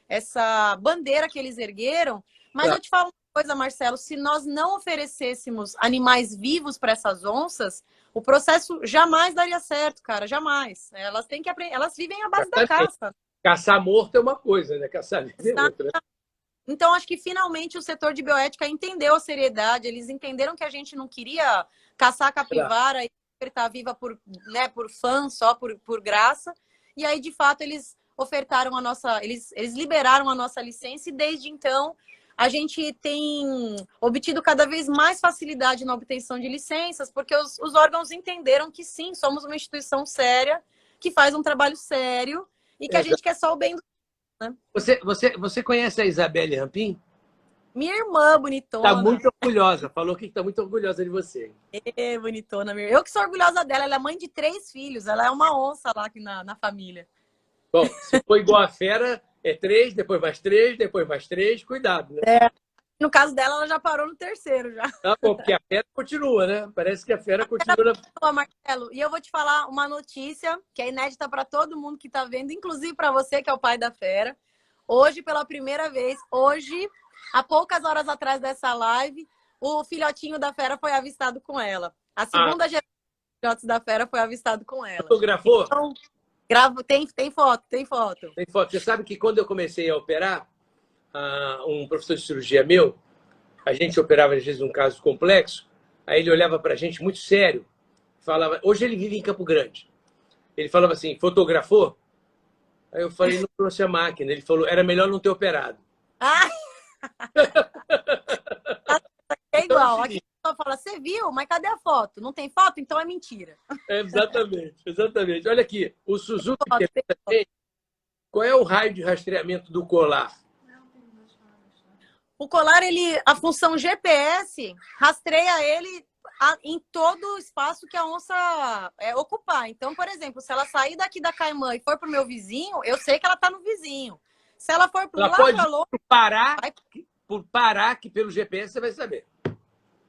essa bandeira que eles ergueram, mas eu te falo coisa, Marcelo, se nós não oferecêssemos animais vivos para essas onças, o processo jamais daria certo, cara, jamais. Elas têm que aprender, elas vivem à base da caça. Caçar morto é uma coisa, né? Caçar vivo é outra. Então, acho que finalmente o setor de bioética entendeu a seriedade, eles entenderam que a gente não queria caçar capivara e estar viva por fã, só por graça. E aí, de fato, eles ofertaram a nossa... Eles liberaram a nossa licença e desde então a gente tem obtido cada vez mais facilidade na obtenção de licenças, porque os órgãos entenderam que sim, somos uma instituição séria, que faz um trabalho sério e que a gente quer só o bem do... Né? Você conhece a Isabelle Rampim? Minha irmã, bonitona. Está muito orgulhosa, falou que está muito orgulhosa de você. É, bonitona, minha irmã. Eu que sou orgulhosa dela, ela é mãe de 3 filhos, ela é uma onça lá aqui na família. Bom, se for igual a fera, é 3, depois mais 3, depois mais 3, cuidado, né? No caso dela, ela já parou no 3º já. Ah, bom, porque a fera continua, né? Parece que a fera continua. Marcelo, e eu vou te falar uma notícia que é inédita para todo mundo que está vendo, inclusive para você, que é o pai da fera. Hoje, pela primeira vez, há poucas horas atrás dessa live, o filhotinho da fera foi avistado com ela. A segunda geração de filhotes da fera foi avistado com ela. Fotografou? Então, tem foto. Tem foto. Você sabe que quando eu comecei a operar, um professor de cirurgia meu, a gente operava às vezes um caso complexo, aí ele olhava para a gente muito sério, falava, hoje ele vive em Campo Grande. Ele falava assim, fotografou? Aí eu falei, não trouxe a máquina. Ele falou, era melhor não ter operado. Ah! É igual. Então, Aqui a pessoa fala, você viu? Mas cadê a foto? Não tem foto? Então é mentira. Exatamente. Olha aqui, o Suzuki também. Qual é o raio de rastreamento do colar? O colar, a função GPS rastreia ele em todo o espaço que a onça ocupar. Então, por exemplo, se ela sair daqui da Caimã e for para o meu vizinho, eu sei que ela está no vizinho. Se ela for para lá para longe... Por parar, que pelo GPS você vai saber.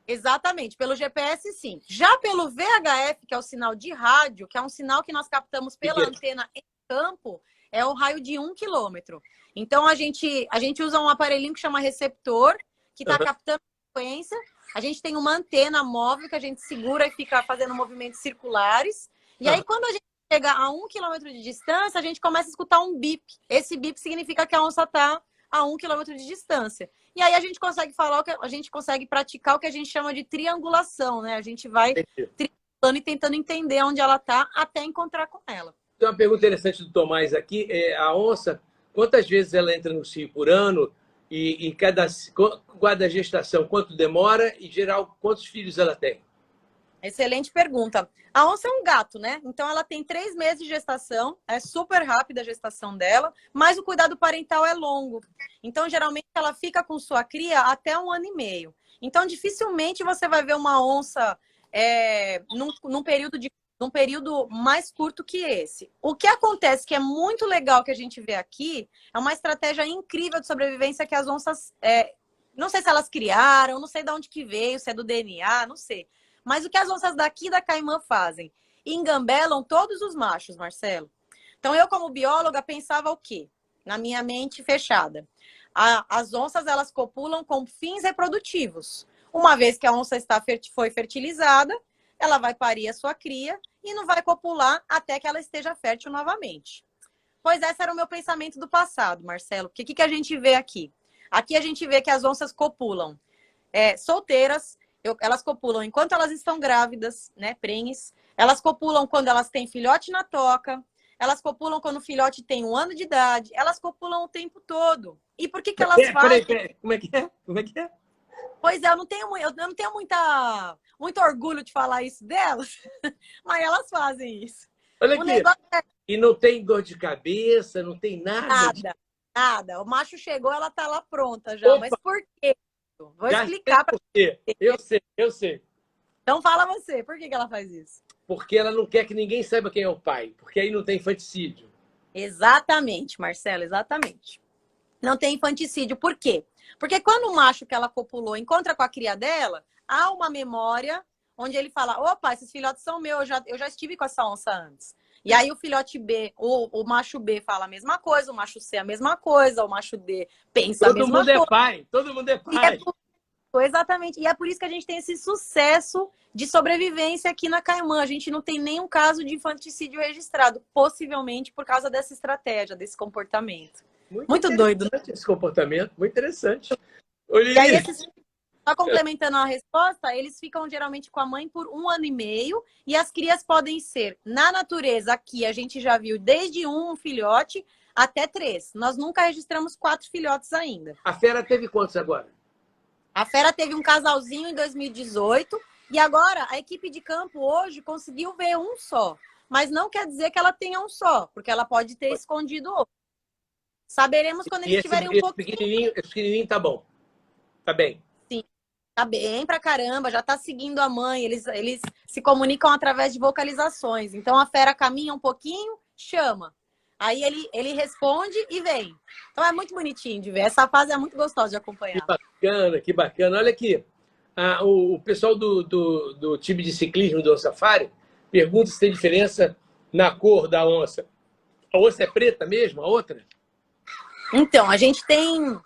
Exatamente, pelo GPS sim. Já pelo VHF, que é o sinal de rádio, que é um sinal que nós captamos pela antena em campo, é o raio de 1 quilômetro. Então, a gente usa um aparelhinho que chama receptor, que está captando frequência. A gente tem uma antena móvel que a gente segura e fica fazendo movimentos circulares. E aí, quando a gente chega a 1 quilômetro de distância, a gente começa a escutar um bip. Esse bip significa que a onça está a 1 quilômetro de distância. E aí a gente consegue praticar o que a gente chama de triangulação, né? A gente vai triangulando e tentando entender onde ela está até encontrar com ela. Tem uma pergunta interessante do Tomás aqui. A onça, quantas vezes ela entra no cio por ano? E cada gestação, quanto demora? E, geral, quantos filhos ela tem? Excelente pergunta. A onça é um gato, né? Então, ela tem 3 meses de gestação. É super rápida a gestação dela. Mas o cuidado parental é longo. Então, geralmente, ela fica com sua cria até 1 ano e meio. Então, dificilmente você vai ver uma onça num período mais curto que esse. O que acontece que é muito legal que a gente vê aqui é uma estratégia incrível de sobrevivência que as onças... não sei se elas criaram, não sei de onde que veio, se é do DNA, não sei. Mas o que as onças daqui da Caimã fazem? Engambelam todos os machos, Marcelo. Então, eu como bióloga pensava o quê? Na minha mente fechada. As onças, elas copulam com fins reprodutivos. Uma vez que a onça foi fertilizada, ela vai parir a sua cria e não vai copular até que ela esteja fértil novamente. Pois esse era o meu pensamento do passado, Marcelo. Porque o que a gente vê aqui? Aqui a gente vê que as onças copulam solteiras, elas copulam enquanto elas estão grávidas, né, prenhes. Elas copulam quando elas têm filhote na toca. Elas copulam quando o filhote tem 1 ano de idade. Elas copulam o tempo todo. E por que elas fazem? Como é que é? Pois é, eu não tenho muito orgulho de falar isso delas, mas elas fazem isso. Olha aqui. E não tem dor de cabeça, não tem nada? Nada. O macho chegou, ela tá lá pronta já. Opa. Mas por quê? Vou explicar para você. Eu sei. Então fala você, por que ela faz isso? Porque ela não quer que ninguém saiba quem é o pai, porque aí não tem infanticídio. Exatamente, Marcelo, exatamente. Não tem infanticídio. Por quê? Porque quando o macho que ela copulou encontra com a cria dela, há uma memória onde ele fala, opa, esses filhotes são meus, eu já estive com essa onça antes. E aí o filhote B, o macho B fala a mesma coisa, o macho C a mesma coisa, o macho D pensa a mesma coisa. Todo mundo é pai. Exatamente. E é por isso que a gente tem esse sucesso de sobrevivência aqui na Caimã. A gente não tem nenhum caso de infanticídio registrado, possivelmente por causa dessa estratégia, desse comportamento. Muito doido, né? Esse comportamento, muito interessante. E aí Só complementando a resposta, eles ficam geralmente com a mãe por 1 ano e meio e as crias podem ser, na natureza, aqui a gente já viu desde um filhote até 3. Nós nunca registramos 4 filhotes ainda. A fera teve quantos agora? A fera teve um casalzinho em 2018 e agora a equipe de campo hoje conseguiu ver um só. Mas não quer dizer que ela tenha um só, porque ela pode ter escondido outro. Saberemos quando eles tiverem um pouquinho. Esse pequenininho tá bom. Tá bem. Sim, tá bem pra caramba, já tá seguindo a mãe. Eles se comunicam através de vocalizações. Então a fera caminha um pouquinho, chama. Aí ele responde e vem. Então é muito bonitinho de ver. Essa fase é muito gostosa de acompanhar. Que bacana, que bacana. Olha aqui, o pessoal do time de ciclismo do Safari pergunta se tem diferença na cor da onça. A onça é preta mesmo, a outra? Então, a gente tem...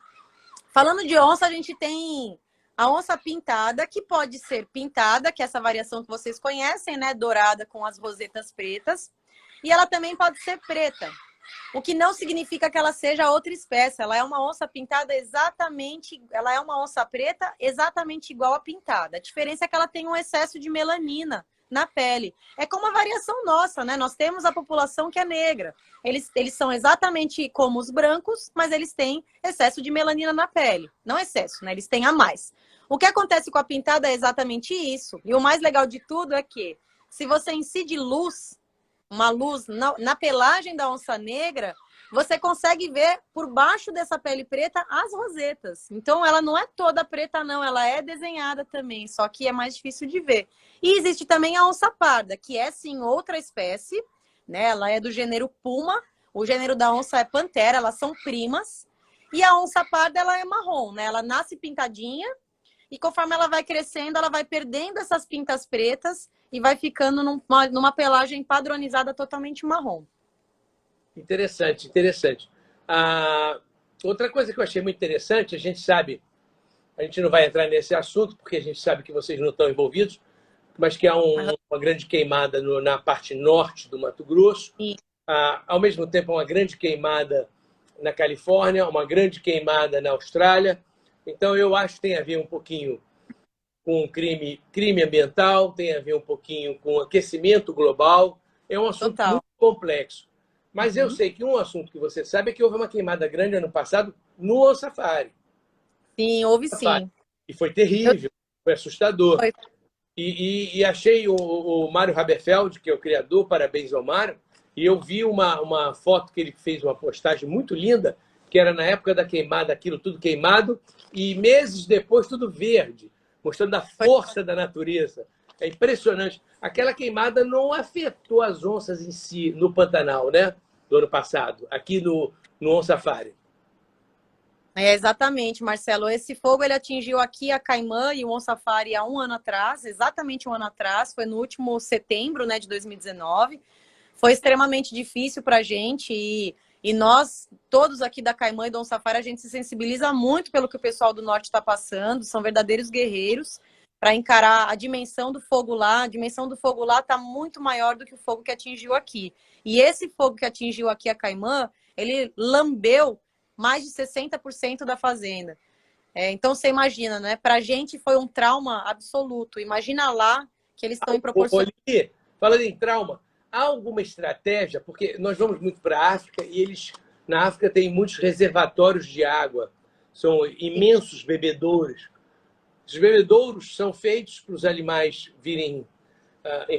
Falando de onça, a gente tem a onça pintada, que pode ser pintada, que é essa variação que vocês conhecem, né? Dourada com as rosetas pretas. E ela também pode ser preta. O que não significa que ela seja outra espécie. Ela é uma onça pintada exatamente... Ela é uma onça preta exatamente igual a pintada. A diferença é que ela tem um excesso de melanina na pele. É como a variação nossa, né? Nós temos a população que é negra. Eles são exatamente como os brancos, mas eles têm excesso de melanina na pele. Não excesso, né? Eles têm a mais. O que acontece com a pintada é exatamente isso. E o mais legal de tudo é que, se você incide luz, uma luz na pelagem da onça negra, você consegue ver por baixo dessa pele preta as rosetas. Então, ela não é toda preta, não. Ela é desenhada também, só que é mais difícil de ver. E existe também a onça parda, que é, sim, outra espécie, né? Ela é do gênero Puma. O gênero da onça é Pantera, elas são primas. E a onça parda, ela é marrom, né? Ela nasce pintadinha e conforme ela vai crescendo, ela vai perdendo essas pintas pretas e vai ficando numa pelagem padronizada totalmente marrom. Interessante, interessante. Outra coisa que eu achei muito interessante, a gente sabe, a gente não vai entrar nesse assunto, porque a gente sabe que vocês não estão envolvidos, mas que há uma grande queimada na parte norte do Mato Grosso. Ao mesmo tempo, uma grande queimada na Califórnia, uma grande queimada na Austrália. Então, eu acho que tem a ver um pouquinho com crime ambiental, tem a ver um pouquinho com aquecimento global. É um assunto muito complexo. Mas eu sei que um assunto que você sabe é que houve uma queimada grande ano passado no Safari. Sim, houve sim. E foi terrível, foi assustador. Foi. E achei o Mário Haberfeld, que é o criador, parabéns ao Mário, e eu vi uma foto que ele fez, uma postagem muito linda, que era na época da queimada, aquilo tudo queimado, e meses depois tudo verde, mostrando a força da natureza. É impressionante. Aquela queimada não afetou as onças em si, no Pantanal, né? Do ano passado, aqui no OnSafari. É, exatamente, Marcelo. Esse fogo ele atingiu aqui a Caimã e o OnSafari há 1 ano atrás, exatamente 1 ano atrás, foi no último setembro, né, de 2019. Foi extremamente difícil para a gente e nós, todos aqui da Caimã e do OnSafari, a gente se sensibiliza muito pelo que o pessoal do norte está passando, são verdadeiros guerreiros para encarar a dimensão do fogo lá. A dimensão do fogo lá está muito maior do que o fogo que atingiu aqui. E esse fogo que atingiu aqui a Caimã, ele lambeu mais de 60% da fazenda. Então, você imagina, né? Para a gente foi um trauma absoluto. Imagina lá que eles estão em proporção... Falando em trauma, há alguma estratégia? Porque nós vamos muito para a África e eles, na África, têm muitos reservatórios de água. São imensos bebedouros. Os bebedouros são feitos para os animais virem,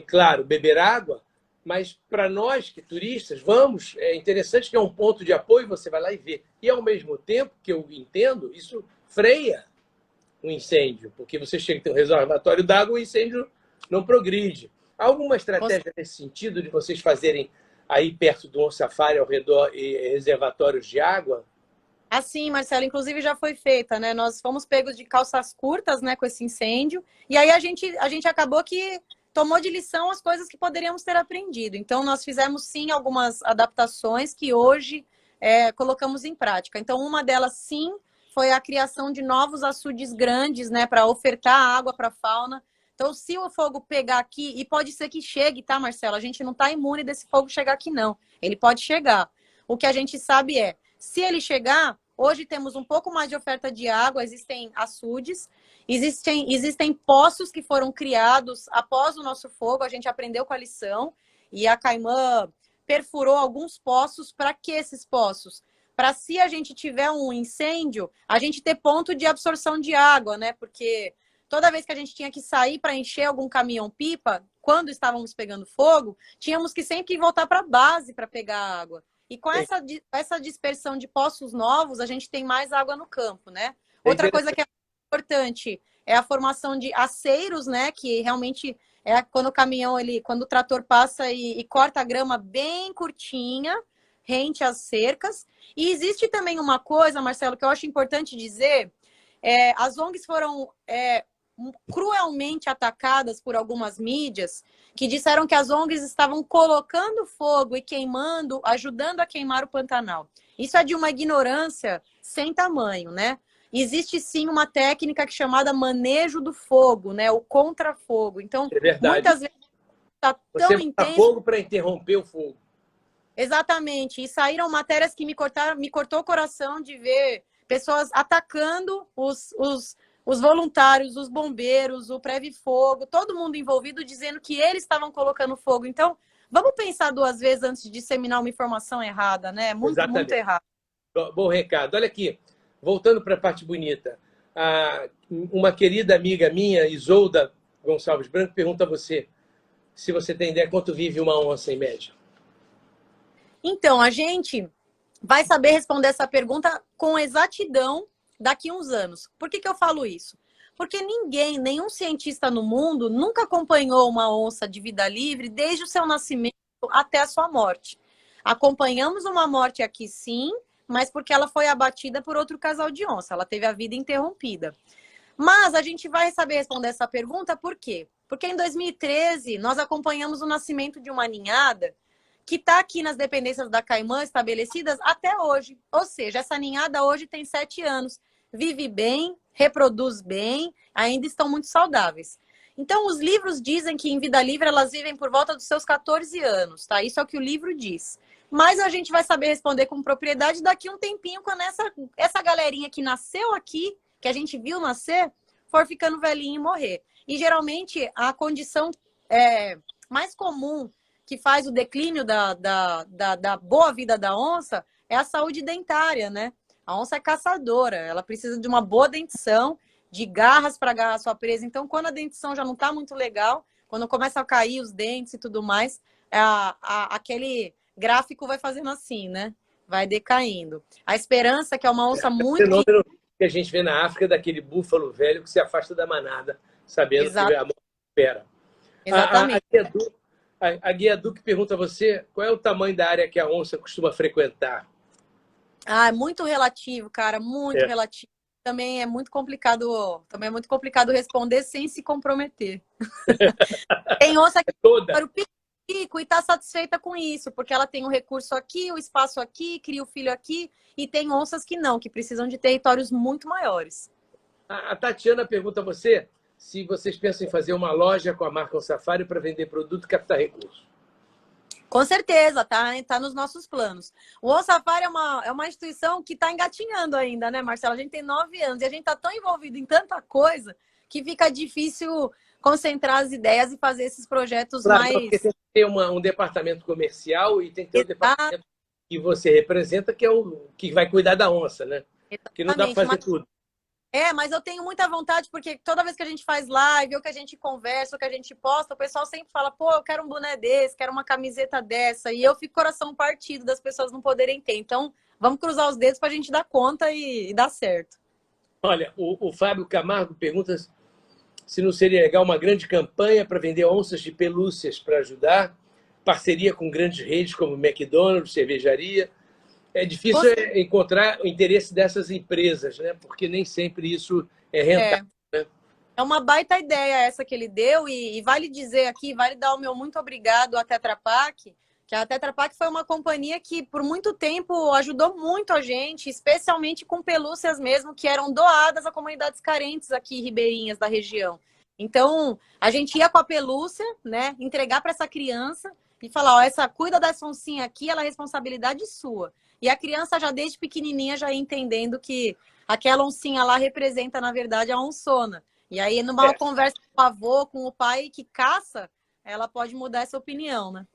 claro, beber água, mas para nós, que turistas, vamos, é interessante que é um ponto de apoio, você vai lá e vê. E, ao mesmo tempo, que eu entendo, isso freia o incêndio, porque você chega a ter um reservatório d'água, o incêndio não progride. Há alguma estratégia nesse sentido de vocês fazerem aí perto do OnSafari, ao redor, reservatórios de água? Assim, Marcelo, inclusive já foi feita, né? Nós fomos pegos de calças curtas, né, com esse incêndio, e aí a gente acabou que tomou de lição as coisas que poderíamos ter aprendido. Então, nós fizemos, sim, algumas adaptações que hoje colocamos em prática. Então, uma delas, sim, foi a criação de novos açudes grandes, né, para ofertar água para a fauna. Então, se o fogo pegar aqui, e pode ser que chegue, tá, Marcelo? A gente não está imune desse fogo chegar aqui, não. Ele pode chegar. O que a gente sabe se ele chegar, Hoje temos um pouco mais de oferta de água, existem açudes, existem poços que foram criados após o nosso fogo, a gente aprendeu com a lição, e a Caimã perfurou alguns poços. Para que esses poços? Para, se a gente tiver um incêndio, a gente ter ponto de absorção de água, né? Porque toda vez que a gente tinha que sair para encher algum caminhão-pipa, quando estávamos pegando fogo, tínhamos que sempre voltar para a base para pegar água. E com essa dispersão de poços novos, a gente tem mais água no campo, né? Outra coisa que é importante é a formação de aceiros, né? Que realmente é quando o caminhão, quando o trator passa e corta a grama bem curtinha, rente às cercas. E existe também uma coisa, Marcelo, que eu acho importante dizer, as ONGs foram cruelmente atacadas por algumas mídias que disseram que as ONGs estavam colocando fogo e queimando, ajudando a queimar o Pantanal. Isso é de uma ignorância sem tamanho, né? Existe sim uma técnica que é chamada manejo do fogo, né? O contrafogo. Então, muitas vezes está tão intenso. Fogo para interromper o fogo. Exatamente. E saíram matérias que me cortou o coração de ver pessoas atacando os voluntários, os bombeiros, o Preve-Fogo, todo mundo envolvido, dizendo que eles estavam colocando fogo. Então, vamos pensar duas vezes antes de disseminar uma informação errada, né? Muito errado. Bom recado. Olha aqui, voltando para a parte bonita. Uma querida amiga minha, Isolda Gonçalves Branco, pergunta a você se você tem ideia quanto vive uma onça em média. Então, a gente vai saber responder essa pergunta com exatidão daqui a uns anos. Por que eu falo isso? Porque nenhum cientista no mundo nunca acompanhou uma onça de vida livre desde o seu nascimento até a sua morte. Acompanhamos uma morte aqui, sim, mas porque ela foi abatida por outro casal de onça. Ela teve a vida interrompida. Mas a gente vai saber responder essa pergunta por quê? Porque em 2013 nós acompanhamos o nascimento de uma ninhada que está aqui nas dependências da Caimã estabelecidas até hoje. Ou seja, essa ninhada hoje tem 7 anos. Vive bem, reproduz bem, ainda estão muito saudáveis. Então, os livros dizem que em vida livre elas vivem por volta dos seus 14 anos, tá? Isso é o que o livro diz. Mas a gente vai saber responder com propriedade daqui a um tempinho, quando essa galerinha que nasceu aqui, que a gente viu nascer, for ficando velhinha e morrer. E geralmente a condição mais comum que faz o declínio da boa vida da onça é a saúde dentária, né? A onça é caçadora, ela precisa de uma boa dentição, de garras para agarrar sua presa. Então, quando a dentição já não está muito legal, quando começa a cair os dentes e tudo mais, aquele gráfico vai fazendo assim, né? Vai decaindo. A esperança, que é uma onça muito... fenômeno que a gente vê na África, daquele búfalo velho que se afasta da manada, sabendo que a morte espera. Exatamente. A Guia Duque pergunta a você qual é o tamanho da área que a onça costuma frequentar. É muito relativo, cara, muito relativo. Também é muito complicado responder sem se comprometer. Tem onça que para o pico e está satisfeita com isso, porque ela tem o recurso aqui, o espaço aqui, cria o filho aqui, e tem onças que não, que precisam de territórios muito maiores. A Tatiana pergunta a você se vocês pensam em fazer uma loja com a marca Safari para vender produto e captar recursos. Com certeza, tá nos nossos planos. O OnSafari é uma instituição que está engatinhando ainda, né, Marcelo? A gente tem 9 anos e a gente está tão envolvido em tanta coisa que fica difícil concentrar as ideias e fazer esses projetos mais... Porque tem que ter um departamento comercial e tem que ter um departamento que você representa, que é o que vai cuidar da onça, né? Exatamente. Que não dá para fazer tudo. Mas eu tenho muita vontade, porque toda vez que a gente faz live, ou que a gente conversa, ou que a gente posta, o pessoal sempre fala, pô, eu quero um boné desse, quero uma camiseta dessa, e eu fico coração partido das pessoas não poderem ter. Então, vamos cruzar os dedos para a gente dar conta e dar certo. Olha, o Fábio Camargo pergunta se não seria legal uma grande campanha para vender onças de pelúcias para ajudar, parceria com grandes redes como McDonald's, cervejaria. É difícil encontrar o interesse dessas empresas, né? Porque nem sempre isso é rentável. Né? É uma baita ideia essa que ele deu, e vale dizer aqui, vale dar o meu muito obrigado à Tetra Pak, que a Tetra Pak foi uma companhia que por muito tempo ajudou muito a gente, especialmente com pelúcias mesmo, que eram doadas a comunidades carentes aqui ribeirinhas da região. Então, a gente ia com a pelúcia, né, entregar para essa criança e falar, ó, cuida dessa oncinha aqui, ela é responsabilidade sua. E a criança já desde pequenininha já ia entendendo que aquela oncinha lá representa, na verdade, a onçona. E aí, numa conversa com o avô, com o pai que caça, ela pode mudar essa opinião, né?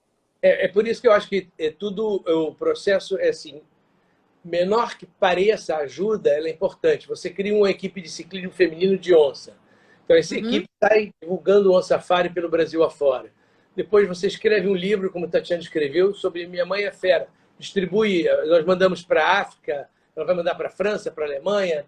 É por isso que eu acho que tudo, o processo é assim, menor que pareça a ajuda, ela é importante. Você cria uma equipe de ciclismo feminino de onça. Então, essa equipe sai divulgando o On Safari pelo Brasil afora. Depois você escreve um livro, como a Tatiana escreveu, sobre Minha Mãe é Fera. Distribui, nós mandamos para a África, ela vai mandar para a França, para a Alemanha,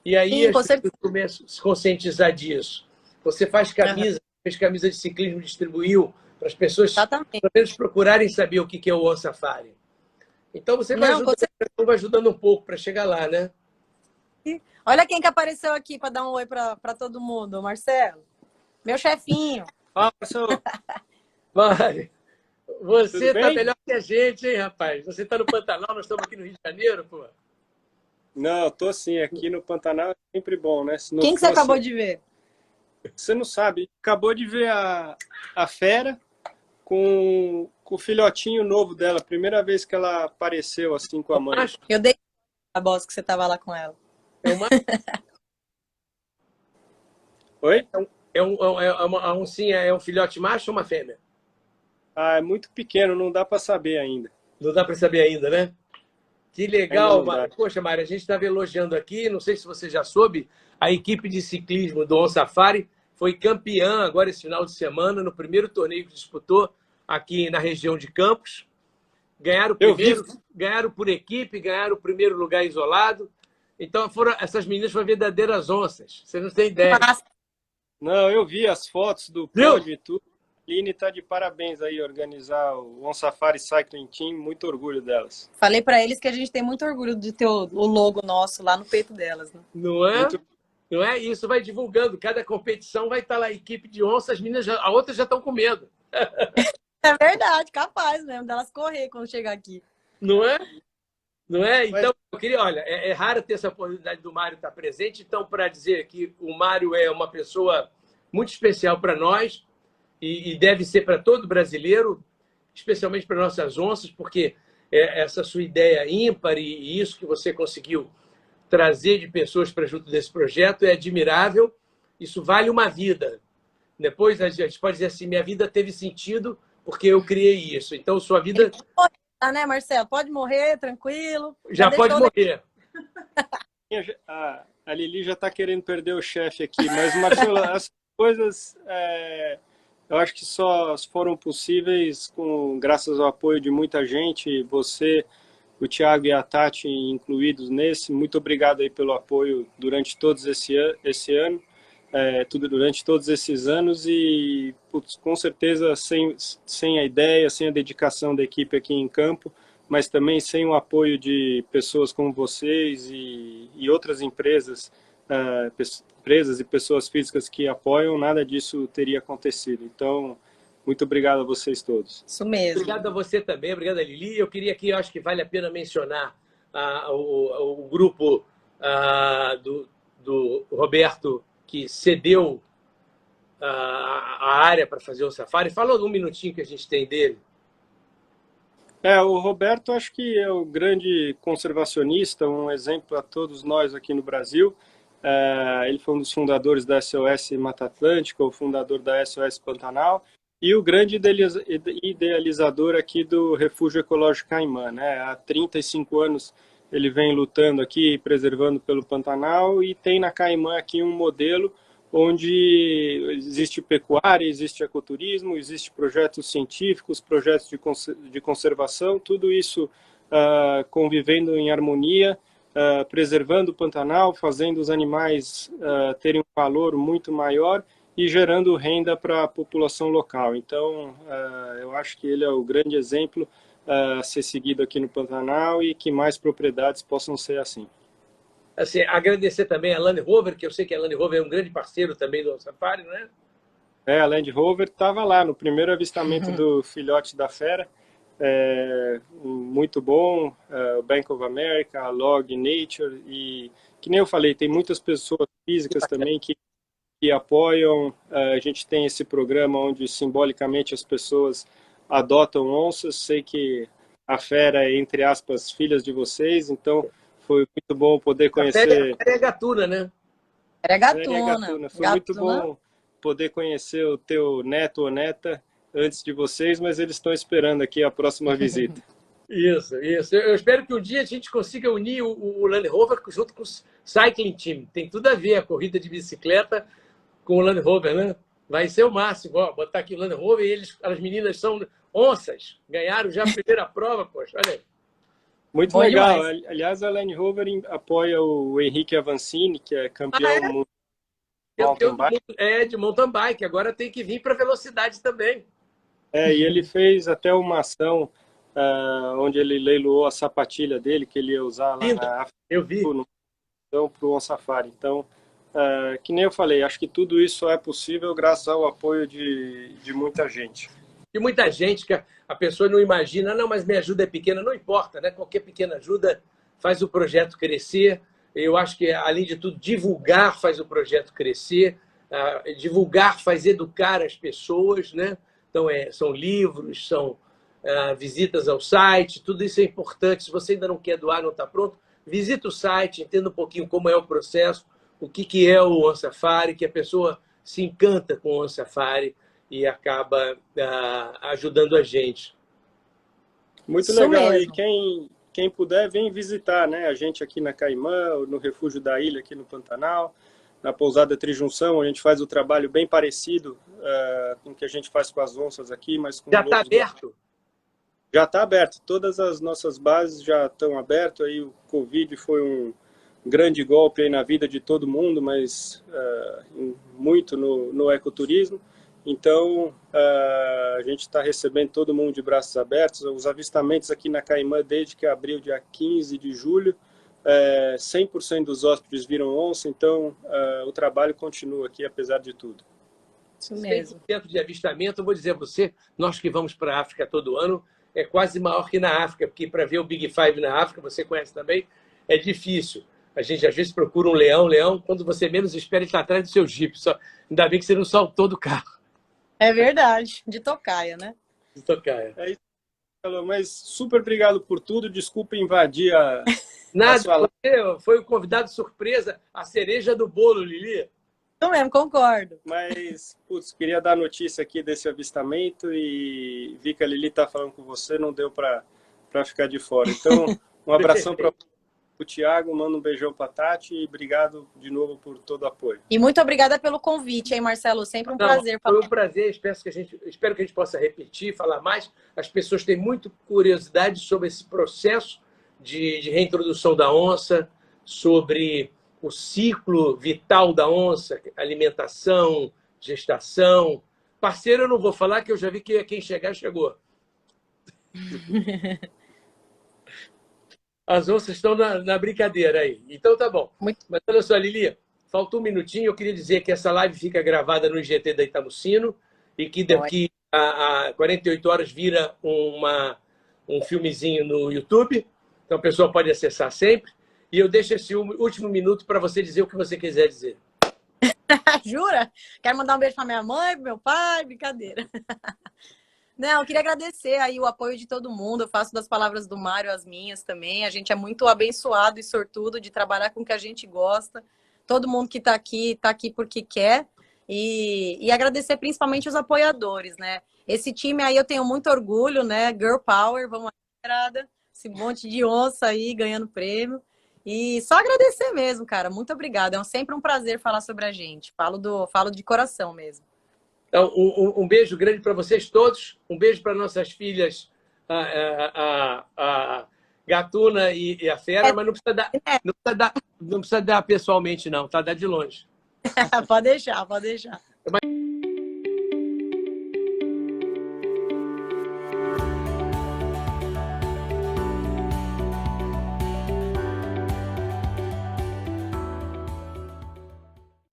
e aí Sim, as pessoas começam a se conscientizar disso. Você faz camisa, fez camisa de ciclismo, distribuiu para as pessoas, pelo menos, procurarem saber o que é o On Safari. Então você vai ajudando um pouco para chegar lá, né? Olha quem que apareceu aqui para dar um oi para todo mundo, Marcelo. Meu chefinho. Fala, professor. Mário, você tá melhor que a gente, hein, rapaz? Você tá no Pantanal, nós estamos aqui no Rio de Janeiro, pô. Não, eu tô sim, aqui no Pantanal é sempre bom, né? Quem que você acabou de ver? Você não sabe, acabou de ver a fera com o filhotinho novo dela, primeira vez que ela apareceu assim com a mãe. Eu dei a bosta que você tava lá com ela. É uma... Oi? A oncinha é um filhote macho ou uma fêmea? Ah, é muito pequeno, não dá para saber ainda. Não dá para saber ainda, né? Que legal, Mário. Poxa, Mário, a gente estava elogiando aqui, não sei se você já soube, a equipe de ciclismo do On Safari foi campeã agora esse final de semana, no primeiro torneio que disputou aqui na região de Campos. Ganharam por equipe, ganharam o primeiro lugar isolado. Então, essas meninas foram verdadeiras onças. Você não tem ideia. Não, eu vi as fotos do pódio e tudo. A Aline está de parabéns aí, organizar o On Safari Cycling Team. Muito orgulho delas. Falei para eles que a gente tem muito orgulho de ter o logo nosso lá no peito delas. Né? Não é? Não é? Isso vai divulgando. Cada competição vai estar lá a equipe de onça, as meninas, a outras já estão com medo. É verdade, capaz mesmo delas correr quando chegar aqui. Não é? Não é? Então, eu queria, olha, é raro ter essa oportunidade do Mário estar presente, então, para dizer que o Mário é uma pessoa muito especial para nós e deve ser para todo brasileiro, especialmente para nossas onças, porque essa sua ideia ímpar e isso que você conseguiu trazer de pessoas para junto desse projeto é admirável. Isso vale uma vida. Depois a gente pode dizer assim, minha vida teve sentido porque eu criei isso. Então, sua vida... né, Marcelo? Pode morrer, tranquilo. Já pode morrer. A Lili já está querendo perder o chefe aqui, mas, Marcelo, as coisas eu acho que só foram possíveis graças ao apoio de muita gente, você, o Thiago e a Tati incluídos nesse. Muito obrigado aí pelo apoio durante todos esse ano. Durante todos esses anos e, putz, com certeza, sem a ideia, sem a dedicação da equipe aqui em campo, mas também sem o apoio de pessoas como vocês e outras empresas e pessoas físicas que apoiam, nada disso teria acontecido. Então, muito obrigado a vocês todos. Isso mesmo. Obrigado a você também, obrigado a Lili. Eu queria aqui, acho que vale a pena mencionar o grupo do Roberto, que cedeu a área para fazer o safari. Fala um minutinho que a gente tem dele. O Roberto acho que é o grande conservacionista, um exemplo a todos nós aqui no Brasil. Ele foi um dos fundadores da SOS Mata Atlântica, o fundador da SOS Pantanal, e o grande idealizador aqui do Refúgio Ecológico Caimã, né? Há 35 anos ele vem lutando aqui, preservando pelo Pantanal, e tem na Caimã aqui um modelo onde existe pecuária, existe ecoturismo, existe projetos científicos, projetos de conservação, tudo isso convivendo em harmonia, preservando o Pantanal, fazendo os animais terem um valor muito maior e gerando renda para a população local. Então, eu acho que ele é o grande exemplo a ser seguido aqui no Pantanal e que mais propriedades possam ser assim. Assim, agradecer também a Land Rover, que eu sei que a Land Rover é um grande parceiro também do Safari, não é? A Land Rover estava lá no primeiro avistamento do filhote da fera, muito bom, o Bank of America, a Log Nature, e que nem eu falei, tem muitas pessoas físicas também que apoiam. A gente tem esse programa onde simbolicamente as pessoas adotam onças. Sei que a Fera é, entre aspas, filhas de vocês, então foi muito bom poder conhecer... A Fera é Gatuna, né? Era Gatuna. Gatuna. Foi muito bom poder conhecer o teu neto ou neta antes de vocês, mas eles estão esperando aqui a próxima visita. Isso. Eu espero que um dia a gente consiga unir o Land Rover junto com o Cycling Team. Tem tudo a ver a corrida de bicicleta com o Land Rover, né? Vai ser o máximo. Ó, botar aqui o Land Rover e as meninas são onças. Ganharam já a primeira prova, poxa. Olha aí. Muito Bom legal. demais. Aliás, a Land Rover apoia o Henrique Avancini, que é campeão mundial de mountain bike. De mountain bike. Agora tem que vir para velocidade também. E ele fez até uma ação onde ele leiloou a sapatilha dele, que ele ia usar lá na África. Eu vi. Para o On Safari. Então, que nem eu falei, acho que tudo isso é possível graças ao apoio de muita gente. E muita gente que a pessoa não imagina, não, mas minha ajuda é pequena, não importa, né? Qualquer pequena ajuda faz o projeto crescer. Eu acho que, além de tudo, divulgar faz o projeto crescer, divulgar faz educar as pessoas, né? Então, são livros, são visitas ao site, tudo isso é importante. Se você ainda não quer doar, não está pronto, visita o site, entenda um pouquinho como é o processo, o que é o On Safari, que a pessoa se encanta com o On Safari e acaba ajudando a gente. Muito legal. E quem puder, vem visitar, né? A gente aqui na Caimã, no Refúgio da Ilha, aqui no Pantanal, na Pousada Trijunção, a gente faz o trabalho bem parecido com o que a gente faz com as onças aqui, mas com já está aberto? Já está aberto. Todas as nossas bases já estão abertas. Aí o Covid foi um grande golpe aí na vida de todo mundo, mas muito no ecoturismo. Então, a gente está recebendo todo mundo de braços abertos. Os avistamentos aqui na Caimã, desde que abriu dia 15 de julho, 100% dos hóspedes viram onça, então o trabalho continua aqui, apesar de tudo. Isso mesmo. 100% de avistamento, eu vou dizer a você, nós que vamos para a África todo ano, é quase maior que na África, porque para ver o Big Five na África, você conhece também, é difícil. A gente às vezes procura um leão, quando você menos espera, ele está atrás do seu jipe. Ainda bem que você não saltou do carro. É verdade, de tocaia, né? De tocaia. É isso, mas super obrigado por tudo, desculpa invadir Nada, a sua... você foi o convidado surpresa, a cereja do bolo, Lili. Eu mesmo, concordo. Mas, putz, queria dar notícia aqui desse avistamento e vi que a Lili está falando com você, não deu para ficar de fora. Então, um abração para o Thiago, manda um beijão para a Tati e obrigado de novo por todo o apoio. E muito obrigada pelo convite, hein, Marcelo? Sempre um prazer. Foi um prazer, espero que a gente possa repetir, falar mais. As pessoas têm muito curiosidade sobre esse processo de reintrodução da onça, sobre o ciclo vital da onça, alimentação, gestação. Parceiro eu não vou falar, que eu já vi que quem chegar, chegou. As onças estão na brincadeira aí. Então tá bom. Mas olha só, Lili, faltou um minutinho. Eu queria dizer que essa live fica gravada no IGT da Itamucino e que daqui a 48 horas vira um filmezinho no YouTube. Então a pessoa pode acessar sempre. E eu deixo esse último minuto para você dizer o que você quiser dizer. Jura? Quero mandar um beijo para minha mãe, para meu pai, brincadeira. Não, eu queria agradecer aí o apoio de todo mundo. Eu faço das palavras do Mário as minhas também. A gente é muito abençoado e sortudo de trabalhar com o que a gente gosta. Todo mundo que está aqui porque quer. E agradecer principalmente os apoiadores, né? Esse time aí eu tenho muito orgulho, né? Girl Power, vamos lá, esse monte de onça aí ganhando prêmio. E só agradecer mesmo, cara. Muito obrigada. É sempre um prazer falar sobre a gente. Falo de coração mesmo. Então, um beijo grande para vocês todos. Um beijo para nossas filhas, a Gatuna e a Fera, mas não precisa dar pessoalmente, não, tá? Dá de longe. Pode deixar.